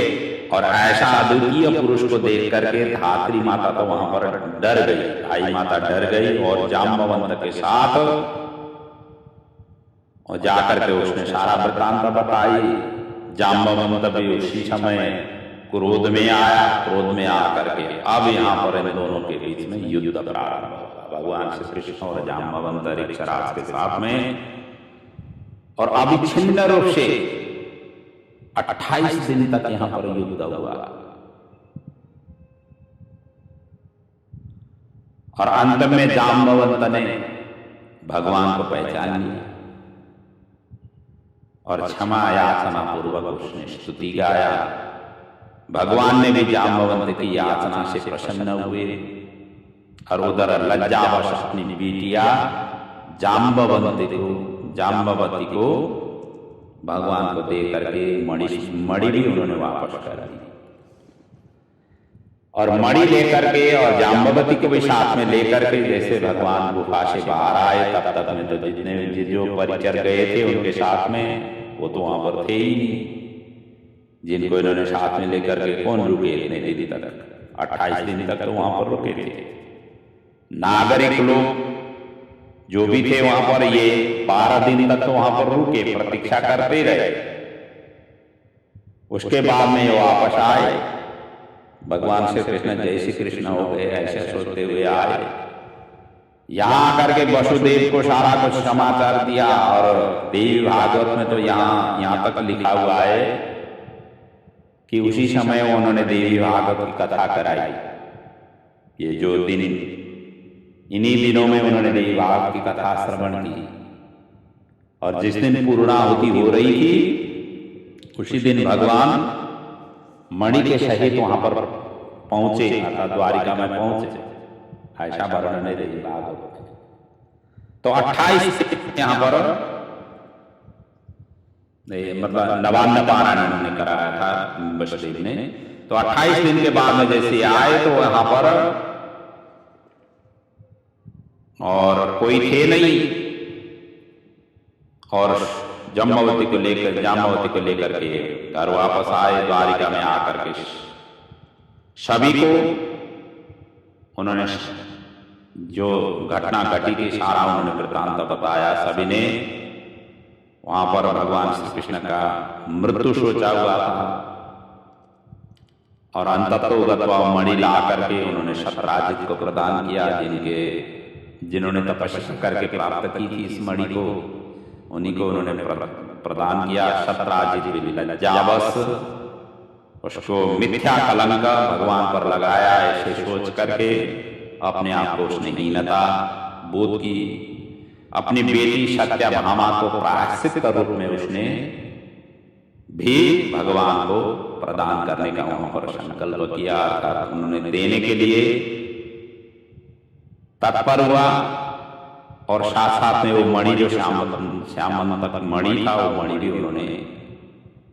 A: और ऐसा अद्वितीय पुरुष को देख करके धात्री माता तो वहां पर डर गई, आई माता डर गई और जाम्बवंत के साथ और जाकर के उसने सारा वृत्तांत बताई। जाम्बवंत भी उसी समय क्रोध में आया, क्रोध में आकर के अब यहाँ पर इन दोनों के बीच में युद्ध प्रारंभ हुआ, भगवान श्री कृष्ण और जाम्बवंत ऋक्षराज के साथ में। और अविच्छिन्न रूप से 28 दिन तक यहाँ पर युद्ध हुआ, और अंत में जाम्बवंत ने भगवान को पहचान लिया और क्षमा याचना पूर्वक उसने स्तुति गाया। भगवान ने भी जाम्बवंत की याचना से प्रसन्न हुए, और उधर लज्जावश अपनी बिटिया जाम्बवती को भगवान को दे करके मणि भी उन्होंने वापस कर दी, और मणि लेकर के और जाम्बवती को भी साथ में लेकर के जैसे भगवान गुफा से बाहर आए, तब तक में तो जितने जो परिचर गए थे उनके साथ में वो तो वहां पर थे ही नहीं, जिनको इन्होंने साथ में लेकर के कौन रुके इतने दिन तक, 28 दिन तक तो वहां पर रुके थे। नागरिक लोग जो भी थे वहां पर, ये 12 दिन तक तो वहां पर रुके, प्रतीक्षा करते रहे। उसके बाद में ये वापस आए, भगवान श्री कृष्ण जय श्री कृष्ण हो गए ऐसे सोचते हुए आए। यहाँ आकर के वसुदेव को सारा कुछ समाचार दिया, और देवी भागवत में तो यहाँ तक लिखा हुआ है कि उसी समय उन्होंने देवी भागवत की कथा कराई। ये जो दिन, इन्हीं दिनों में उन्होंने देवी भागवत की कथा श्रवण की, और जिस दिन पूर्णाहुति हो रही थी उसी दिन भगवान मणि के सहित वहां पर पहुंचे, अर्थात द्वारिका में पहुंचे, ऐसा वर्णन है देवी भागवत। तो 28 यहाँ पर मतलब नवान्न पारायण उन्होंने कराया था वसुदेव ने। तो 28 दिन के बाद में जैसे आए तो यहाँ पर और कोई थे नहीं, और जाम्बवती को लेकर के घर वापस आए द्वारिका में आकर के सभी को उन्होंने जो घटना घटी थी सारा उन्होंने वृत्तांत बताया। सभी ने वहां पर भगवान श्री कृष्ण का मृत्यु सोचा हुआ था, और अंततोगत्वा मणि ला करके उन्होंने शतराजित को प्रदान किया, जिन्होंने तपस्या करके प्राप्त की थी इस मणि को, उन्हीं को उन्होंने प्रदान किया। शतराजित भी लज्जावश उसको मिथ्या कलंक भगवान पर लगाया, ऐसे सोच करके अपने आप को उसने हीनता बोध की। अपनी बेटी सत्यभामा को प्रायश्चित रूप में उसने भी भगवान को प्रदान करने का वहां पर संकल्प किया, अर्थात उन्होंने देने के लिए तत्पर हुआ। और साथ साथ में वो मणि जो श्यामंत मणि था, वो मणि भी उन्होंने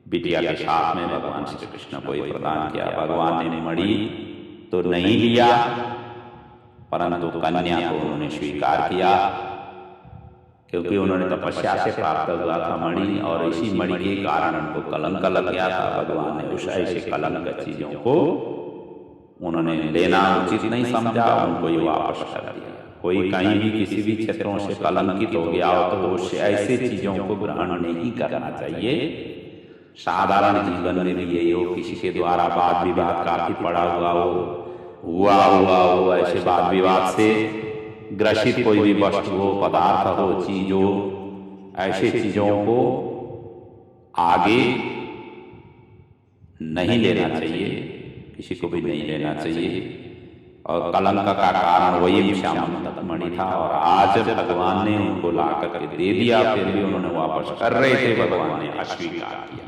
A: बिटिया के साथ में भगवान श्री कृष्ण को ही प्रदान किया। भगवान ने मणि तो नहीं लिया, परंतु कन्या को उन्होंने स्वीकार किया, क्योंकि उन्होंने तपस्या से प्राप्त हुआ था मणि, और इसी मणि के कारण उनको कलंक लग गया था। भगवान ने उस ऐसे कलंक चीजों को उन्होंने लेना उचित नहीं समझा, उनको ये वापस कर दिया। कोई कहीं भी किसी भी क्षेत्रों से कलंकित हो गया हो तो उससे ऐसे चीजों को ग्रहण नहीं करना चाहिए। साधारण जीवन में भी यही हो, किसी के द्वारा वाद विवाद काफी पड़ा हुआ हो, ऐसे वाद विवाद से ग्रसित कोई भी वस्तु हो, पदार्थ हो, चीज हो, ऐसे चीजों को आगे नहीं लेना चाहिए, किसी को भी नहीं लेना चाहिए। और कलंक का कारण वही श्यामंत मणि था, और आज भगवान ने उनको ला करके दे दिया, फिर भी उन्होंने वापस कर रहे थे, भगवान ने अस्वीकार किया।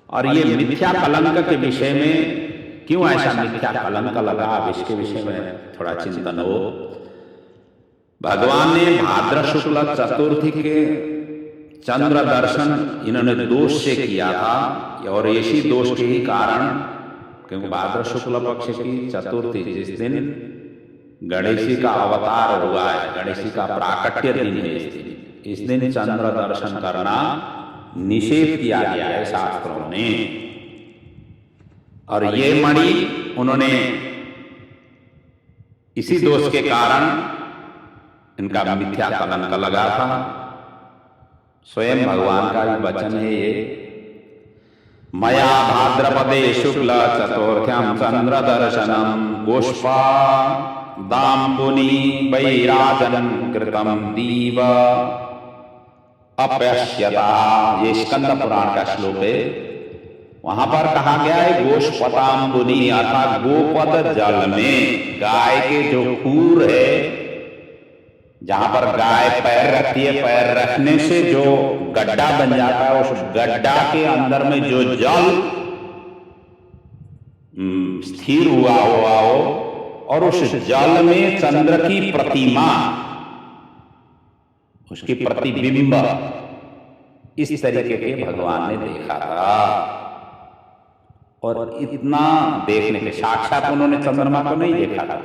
A: और ये मिथ्या कलंक के विषय में क्यों ऐसा मिथ्या कलंक लगा, अब इसके विषय में थोड़ा चिंतन हो। भगवान ने भाद्र शुक्ल चतुर्थी के चंद्र दर्शन इन्होंने दोष से किया था, और इसी दोष के ही कारण, क्योंकि भाद्र शुक्ल पक्ष की चतुर्थी जिस दिन गणेश जी का अवतार हुआ है, गणेश जी का प्राकट्य दिन है, इस दिन चंद्र दर्शन करना निषेध किया गया है शास्त्रों ने। और ये मणि उन्होंने इसी दोष के कारण इनका मिथ्या कलंक लगा था। स्वयं भगवान का ही वचन है ये, मया भाद्रपदे शुक्ल चतुर्थ्यां चंद्र दर्शनम गोष्पा दाम्बुनि वैराजन कृतम दीव अपश्यता। ये स्कंद पुराण का श्लोक है। वहां पर कहा गया है गोष्पताम्बुनि, अर्थात गोपद जल में गाय के जो खूर है, जहां पर गाय पैर रखती है, पैर रखने से जो गड्ढा बन जाता है, उस गड्ढा के अंदर में जो जल स्थिर हुआ हो, और उस जल में चंद्र की प्रतिमा, उसकी प्रतिबिंब, इस तरीके के भगवान ने देखा था। और इतना देखने के साक्षात उन्होंने चंद्रमा को नहीं देखा था,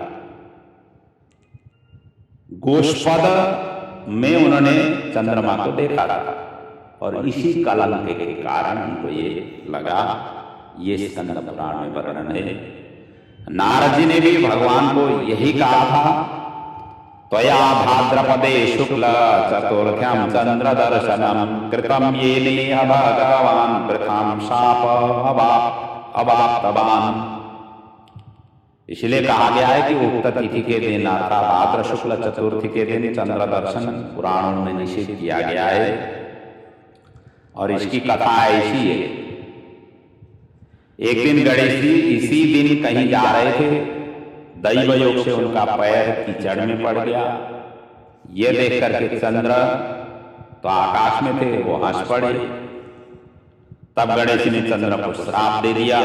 A: गोष्पद में उन्होंने चंद्रमा को देखा था, और इसी कलंक के कारण उनको ये लगा। ये स्कंद पुराण में वर्णन है। नारद जी ने भी भगवान को यही कहा था, त्वया भाद्रपदे शुक्ल चतुर्थ्यां चंद्र दर्शनम कृतम येनेह भगवान वृथां शाप अवाप्तवान। इसलिए कहा गया है कि उक्त तिथि के दिन, अर्थात भाद्र शुक्ल चतुर्थी के दिन चंद्र दर्शन पुराणों में निषेध किया गया है। और इसकी कथा ऐसी है, एक दिन गणेश जी इसी दिन कहीं जा रहे थे, दैव योग से उनका पैर कीचड़ में पड़ गया। ये देख करके चंद्र तो आकाश में थे, वो हंस पड़े। तब गणेश जी ने चंद्र को श्राप दे दिया,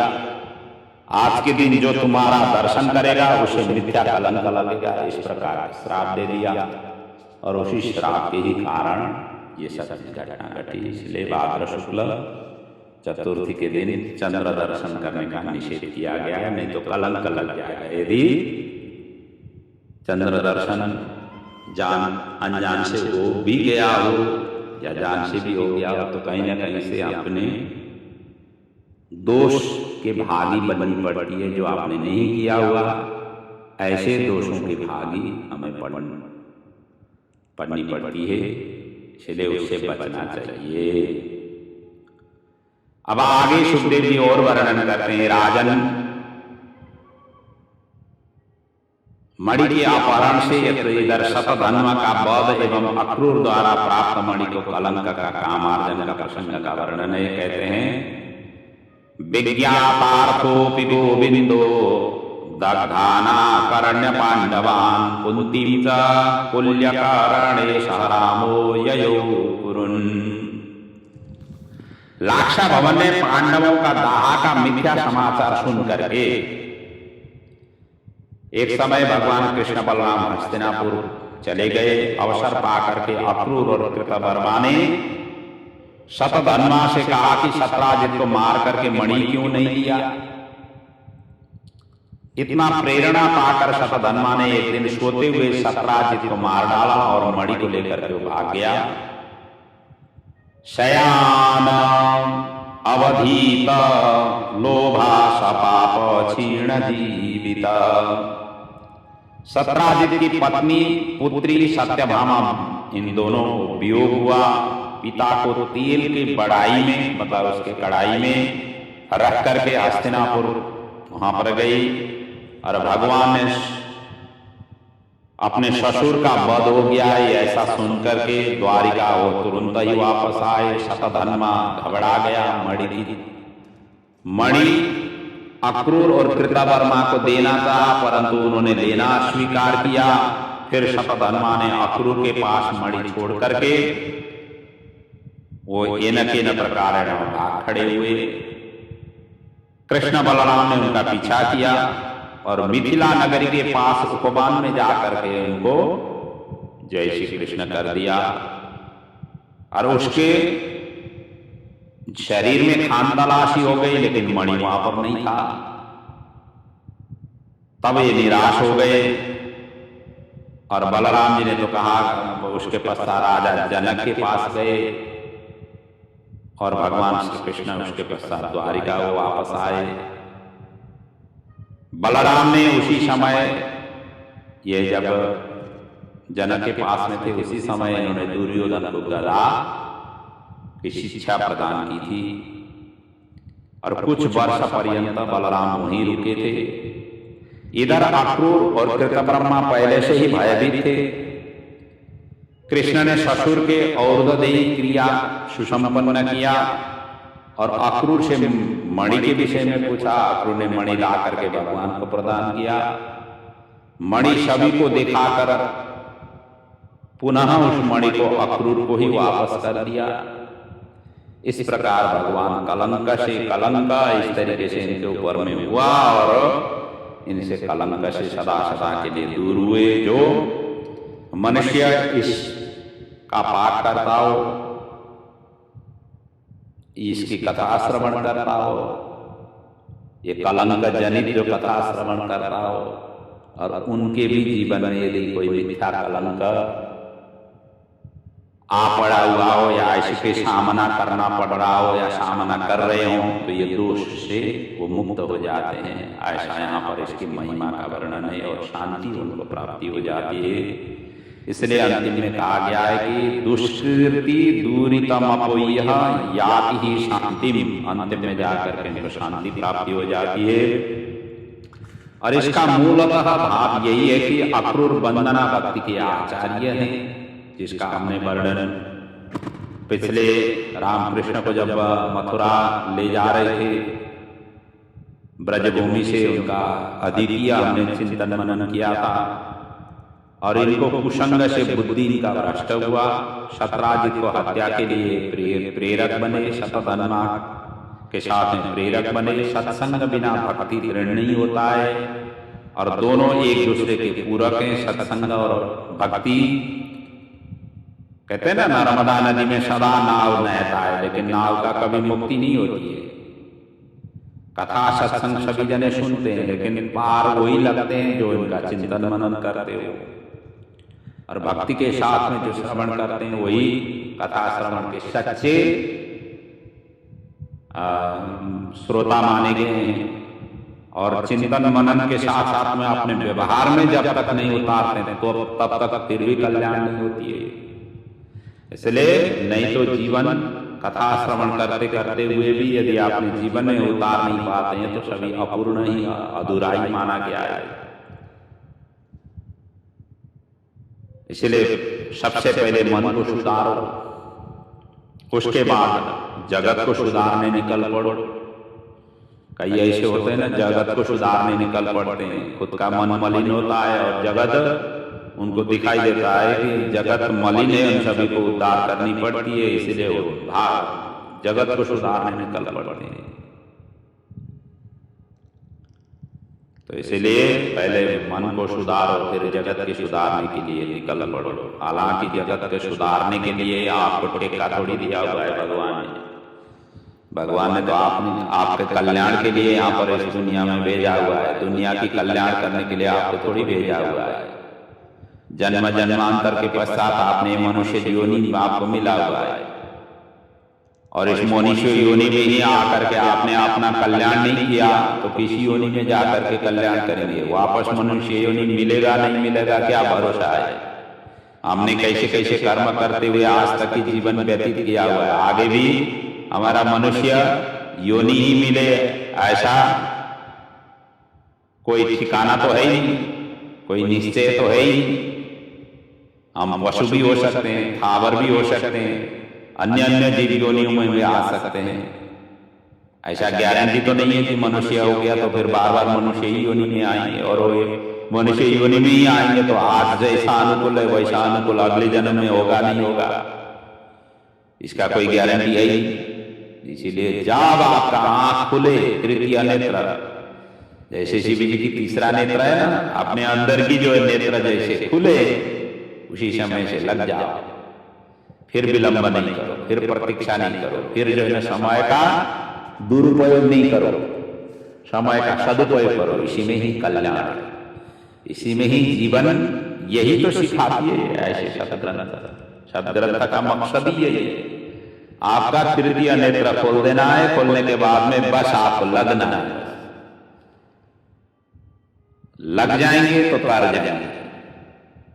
A: आज के दिन जो तुम्हारा दर्शन करेगा उसे मिथ्या कलंक लगेगा, इस प्रकार श्राप दे दिया। और उसी श्राप के ही कारण ये सब घटना घटी। इसलिए भाद्र शुक्ल चतुर्थी के दिन चंद्र दर्शन करने का निषेध किया गया है, नहीं तो कलंक लग जाएगा। यदि चंद्र दर्शन जान अनजान से हो भी गया हो या जान से भी हो गया हो, तो कहीं ना कहीं से अपने दोष के भागी बननी पड़ती है, जो आपने नहीं किया हुआ। ऐसे दोषों के भागी हमें पड़नी पड़ती है, इसलिए उससे बचना चाहिए। अब आगे सुखदेव जी और वर्णन करते हैं। राजन, मणि के अपहरण से इधर शतधन्व का बध एवं अक्रूर द्वारा प्राप्त मणि को कलंक का कामार्जन का प्रसंग का वर्णन है। कहते हैं, विज्ञातार्थोपि गोविंदो दग्धाना करण्य पांडवान कुंतीम च कुल्यकारणे सहरामो ययो कुरुन। लाक्षा भवन ने पांडवों का दाह का मिथ्या समाचार सुन करके एक समय भगवान कृष्ण बलराम हस्तिनापुर चले गए। अवसर पा करके अक्रूर और कृतवर्मा ने शतधन्वा से कहा कि सत्राजित को मार करके मणि क्यों नहीं दिया। इतना प्रेरणा पाकर शतधन्वा ने एक दिन सोते हुए सत्राजित को मार डाला और मणि को लेकर के भाग गया। शयान अवधीत लोभा सपाप क्षीण जीवित। सत्राजित की पत्नी पुत्री सत्यभामा, इन दोनों को वियोग हुआ। पिता को तेल की बड़ाई में, मतलब उसके कड़ाई में रख करके हस्तिनापुर वहां पर गई। और भगवान ने अपने ससुर का वध हो गया है ऐसा सुनकर के द्वारिका वो तुरंत ही वापस आए। शतधन्वा घबरा गया। मणि अक्रूर और कृतवर्मा को देना था, परंतु उन्होंने देना स्वीकार किया। फिर शतधन्वा ने अक्रूर के पास मणि छोड़ करके वो एन प्रकार भाग खड़े हुए। कृष्ण बलराम ने उनका पीछा किया और मिथिला नगरी के पास उपवन में जाकर के उनको जय श्री कृष्ण कर दिया। और उसके शरीर में खान तलाशी हो गई, लेकिन मणि वहां पर नहीं था। तब ये निराश हो गए और बलराम जी ने तो कहा, उसके पश्चात राजा जनक के पास गए और भगवान श्री कृष्ण उसके पश्चात द्वारिका वो वापस आए। बलराम ने उसी समय, ये जब जनक के पास में थे, उसी समय इन्होंने दुर्योधन को गदा की शिक्षा प्रदान की थी और कुछ वर्ष पर्यंत बलराम वहीं रुके थे। इधर अक्रूर और कृतवर्मा पहले से ही भयभीत थे। कृष्ण ने ससुर के और्ध्वदेही क्रिया सुसंपन्न किया और अक्रूर से मणि के विषय में पूछा। अक्रूर ने मणि ला करके भगवान को प्रदान किया। मणि सभी को दिखाकर पुनः उस मणि को अक्रूर को ही वापस कर दिया। इस प्रकार भगवान कलंक से कलंक इस तरीके से इनके ऊपर में हुआ और इनसे कलंक से सदा सदा के लिए दूर हुए। जो मनुष्य इस का पाठ करता हो, इसकी कथा श्रवण करता हो, ये कलंक जनित जो कथा श्रवण करता हो और उनके भी जीवन में यदि कोई मिथ्या कलंक आ पड़ा हुआ हो या इसके सामना करना पड़ रहा हो या सामना कर रहे हो, तो ये दोष से वो मुक्त हो जाते हैं। ऐसा यहाँ पर इसकी महिमा का वर्णन है और शांति उनको प्राप्ति हो जाती है। इसलिए अंतिम में कहा गया है कि दुष्कृति दूरितम अपोय्य याति ही शांतिम, अंतिम में जाकर के इनको शांति प्राप्ति हो जाती है। और इसका मूलतः भाव यही है कि अक्रूर वंदना भक्ति के आचार्य हैं, जिसका हमने वर्णन पिछले रामकृष्ण को जब मथुरा ले जा रहे थे ब्रजभूमि से, उनका अद्वितीय हमने चिंतन मनन किया था और इनको कुसंग से बुद्धि का भ्रष्ट हुआ। शतराजित को हत्या के लिए प्रेरक बने, शतधन्मा के साथ में प्रेरक बने। सत्संग बिना भक्ति दृढ़ नहीं होता है और दोनों एक दूसरे के पूरक हैं, सत्संग और भक्ति। कहते हैं ना, नर्मदा नदी में सदा नाव नहता है, लेकिन नाव का कभी मुक्ति नहीं होती है। कथा सत्संग सभी जने सुनते हैं, लेकिन पार वही लगते हैं जो इनका चिंतन मनन करते हो। और भक्ति के साथ में जो श्रवण करते हैं वही कथा श्रवण के सच्चे श्रोता माने गए हैं। और चिंतन मनन के साथ साथ में अपने व्यवहार में जब तक नहीं उतारते तो तब तक फिर भी कल्याण नहीं होती है। इसलिए नहीं तो जीवन कथा श्रवण करते करते हुए भी यदि आपने जीवन में उतार नहीं पाते हैं तो सभी अपूर्ण ही अधूरा ही माना गया है। इसलिए सबसे पहले मन को सुधारो, उसके बाद जगत को सुधारने निकल पड़ो। कई ऐसे होते हैं ना, जगत को सुधारने निकल पड़ते हैं, खुद का मन मलिन होता है और जगत उनको दिखाई देता है कि जगत मलिन है, उन सभी को उद्धार करनी पड़ती है, इसलिए वो जगत को सुधारने निकल पड़ते हैं। तो इसलिए पहले मन को सुधारो, फिर जगत के सुधारने के लिए निकल पड़ो। हालांकि जगत के सुधारने के लिए आपको टेका थोड़ी दिया हुआ है भगवान ने। भगवान ने तो आपके कल्याण के लिए यहाँ पर इस दुनिया में भेजा हुआ है। दुनिया की कल्याण करने के लिए आपको थोड़ी भेजा हुआ है। जन्म जन्मांतर के पश्चात आपने मनुष्य योनि आपको मिला हुआ है और इस मनुष्य योनि में ही आकर के आपने अपना कल्याण नहीं किया तो किसी योनि में जाकर के कल्याण करेंगे। वापस मनुष्य योनि मिलेगा नहीं मिलेगा क्या भरोसा है। हमने कैसे कैसे कर्म करते हुए आज तक की जीवन व्यतीत किया हुआ है, आगे भी हमारा मनुष्य योनि ही मिले ऐसा कोई ठिकाना तो है ही नहीं, कोई निश्चय तो है ही नहीं। हम पशु भी हो सकते हैं, थावर भी हो सकते हैं, अन्य अन्य जीव योनियों में भी आ सकते हैं। ऐसा गारंटी तो नहीं है कि मनुष्य हो गया तो फिर बार बार मनुष्य ही योनि में आएंगे और मनुष्य योनि में ही आएंगे तो आज जैसा अनुकूल है वैसा अनुकूल अगले जन्म में होगा नहीं होगा, इसका कोई गारंटी है ही। इसीलिए जब आपका आंख खुले तृतीय नेत्र, जैसे शिव जी की तीसरा नेत्र है ना, अपने अंदर की जो नेत्र जैसे खुले, उसी समय से लग जाओ। फिर विलंब नहीं करो, फिर प्रतीक्षा नहीं करो, फिर जो है समय का दुरुपयोग नहीं करो, समय का सदुपयोग करो। इसी में ही कल्याण है, इसी में ही जीवन, यही तो सिखाती है ऐसे सदग्रंथ। सदग्रंथ का मकसद ही यही है, आपका तृतीय नेत्र खोल देना है। खोलने के बाद में बस आपको लगना है, लग जाएंगे तो तर जाएंगे,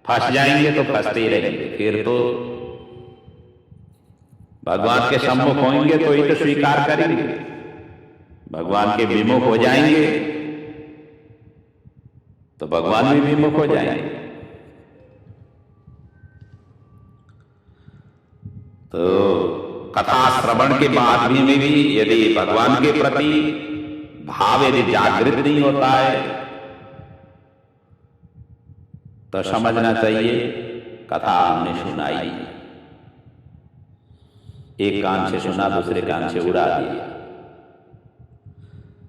A: फंस जाएंगे तो फंसते ही रहेंगे। फिर तो भगवान के सम्मुख होंगे तो ही तो स्वीकार करेंगे, भगवान के विमुख हो जाएंगे तो भगवान भी विमुख हो जाएंगे। तो कथा श्रवण के बाद भी यदि भगवान के प्रति भाव यदि जागृत नहीं होता है तो समझना चाहिए कथा हमने सुनाई, एक कान से सुना दूसरे कान से उड़ा दिया।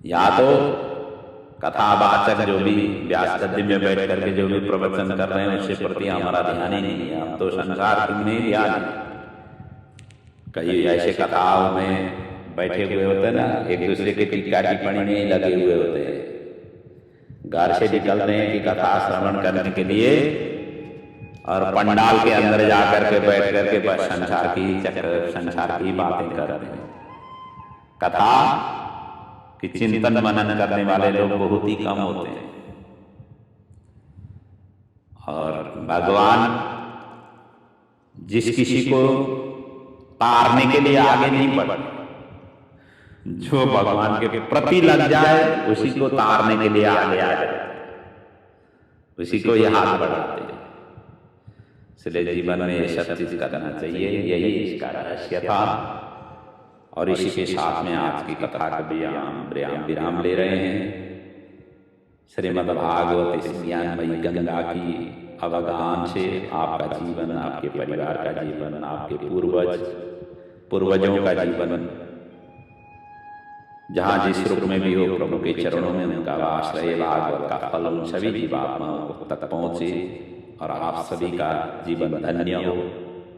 A: या तो कथावाचक जो भी व्यास गद्दी में बैठ करके जो भी प्रवचन कर रहे हैं उसके प्रति हमारा ध्यान ही नहीं है। हम तो संसार में ध्यान, कई ऐसे कथाओं में बैठे हुए होते हैं ना, एक दूसरे के टीका टिप्पणी में ही लगे हुए होते हैं। घर से निकलते हैं कि कथा श्रवण करने के लिए, और पंडाल के अंदर जाकर के बैठ करके बस संसार की बातें करते हैं। कथा कि चिंतन मनन करने वाले लोग बहुत ही कम होते हैं। और भगवान जिस किसी को तारने के लिए आगे नहीं बढ़ते, जो भगवान के प्रति लग जाए उसी को तारने के लिए आगे आ जाए, उसी को ये हाथ बढ़ाते हैं। इसलिए जीवन में ये सब चीज करना चाहिए, यही इसका रहस्य था। और इसी के साथ में आज की कथा का विराम ले रहे हैं। श्रीमद् भागवत इस ज्ञानमयी गंगा की अवगाहन से आपका जीवन, आपके परिवार का जीवन, आपके पूर्वजों का जीवन, जहाँ जिस रूप में भी हो प्रभु के चरणों में उनका आश्रय, भागवत का फल उन सभी जीवात्माओं तक पहुँचे और आप सभी का जीवन धन्य हो,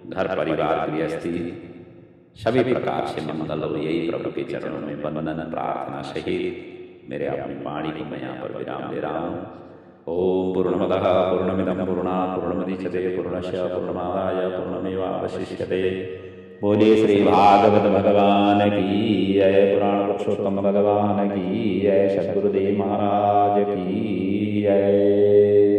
A: घर परिवार गृहस्थी सभी प्रकार से मंगल हो। यही प्रभु के चरणों में वंदन प्रार्थना सहित मेरे अपनी वाणी को मैं यहाँ पर विराम ले रहा हूँ। ओम पूर्णमदः पूर्णमिदं पूर्णात् पूर्णमुदच्यते पूर्णस्य पूर्णमादाय पूर्णमेवावशिष्यते। बोलिए श्री भागवत भगवान की जय, पुराण पुरुषोत्तम भगवान की जय, सद्गुरुदेव महाराज की जय।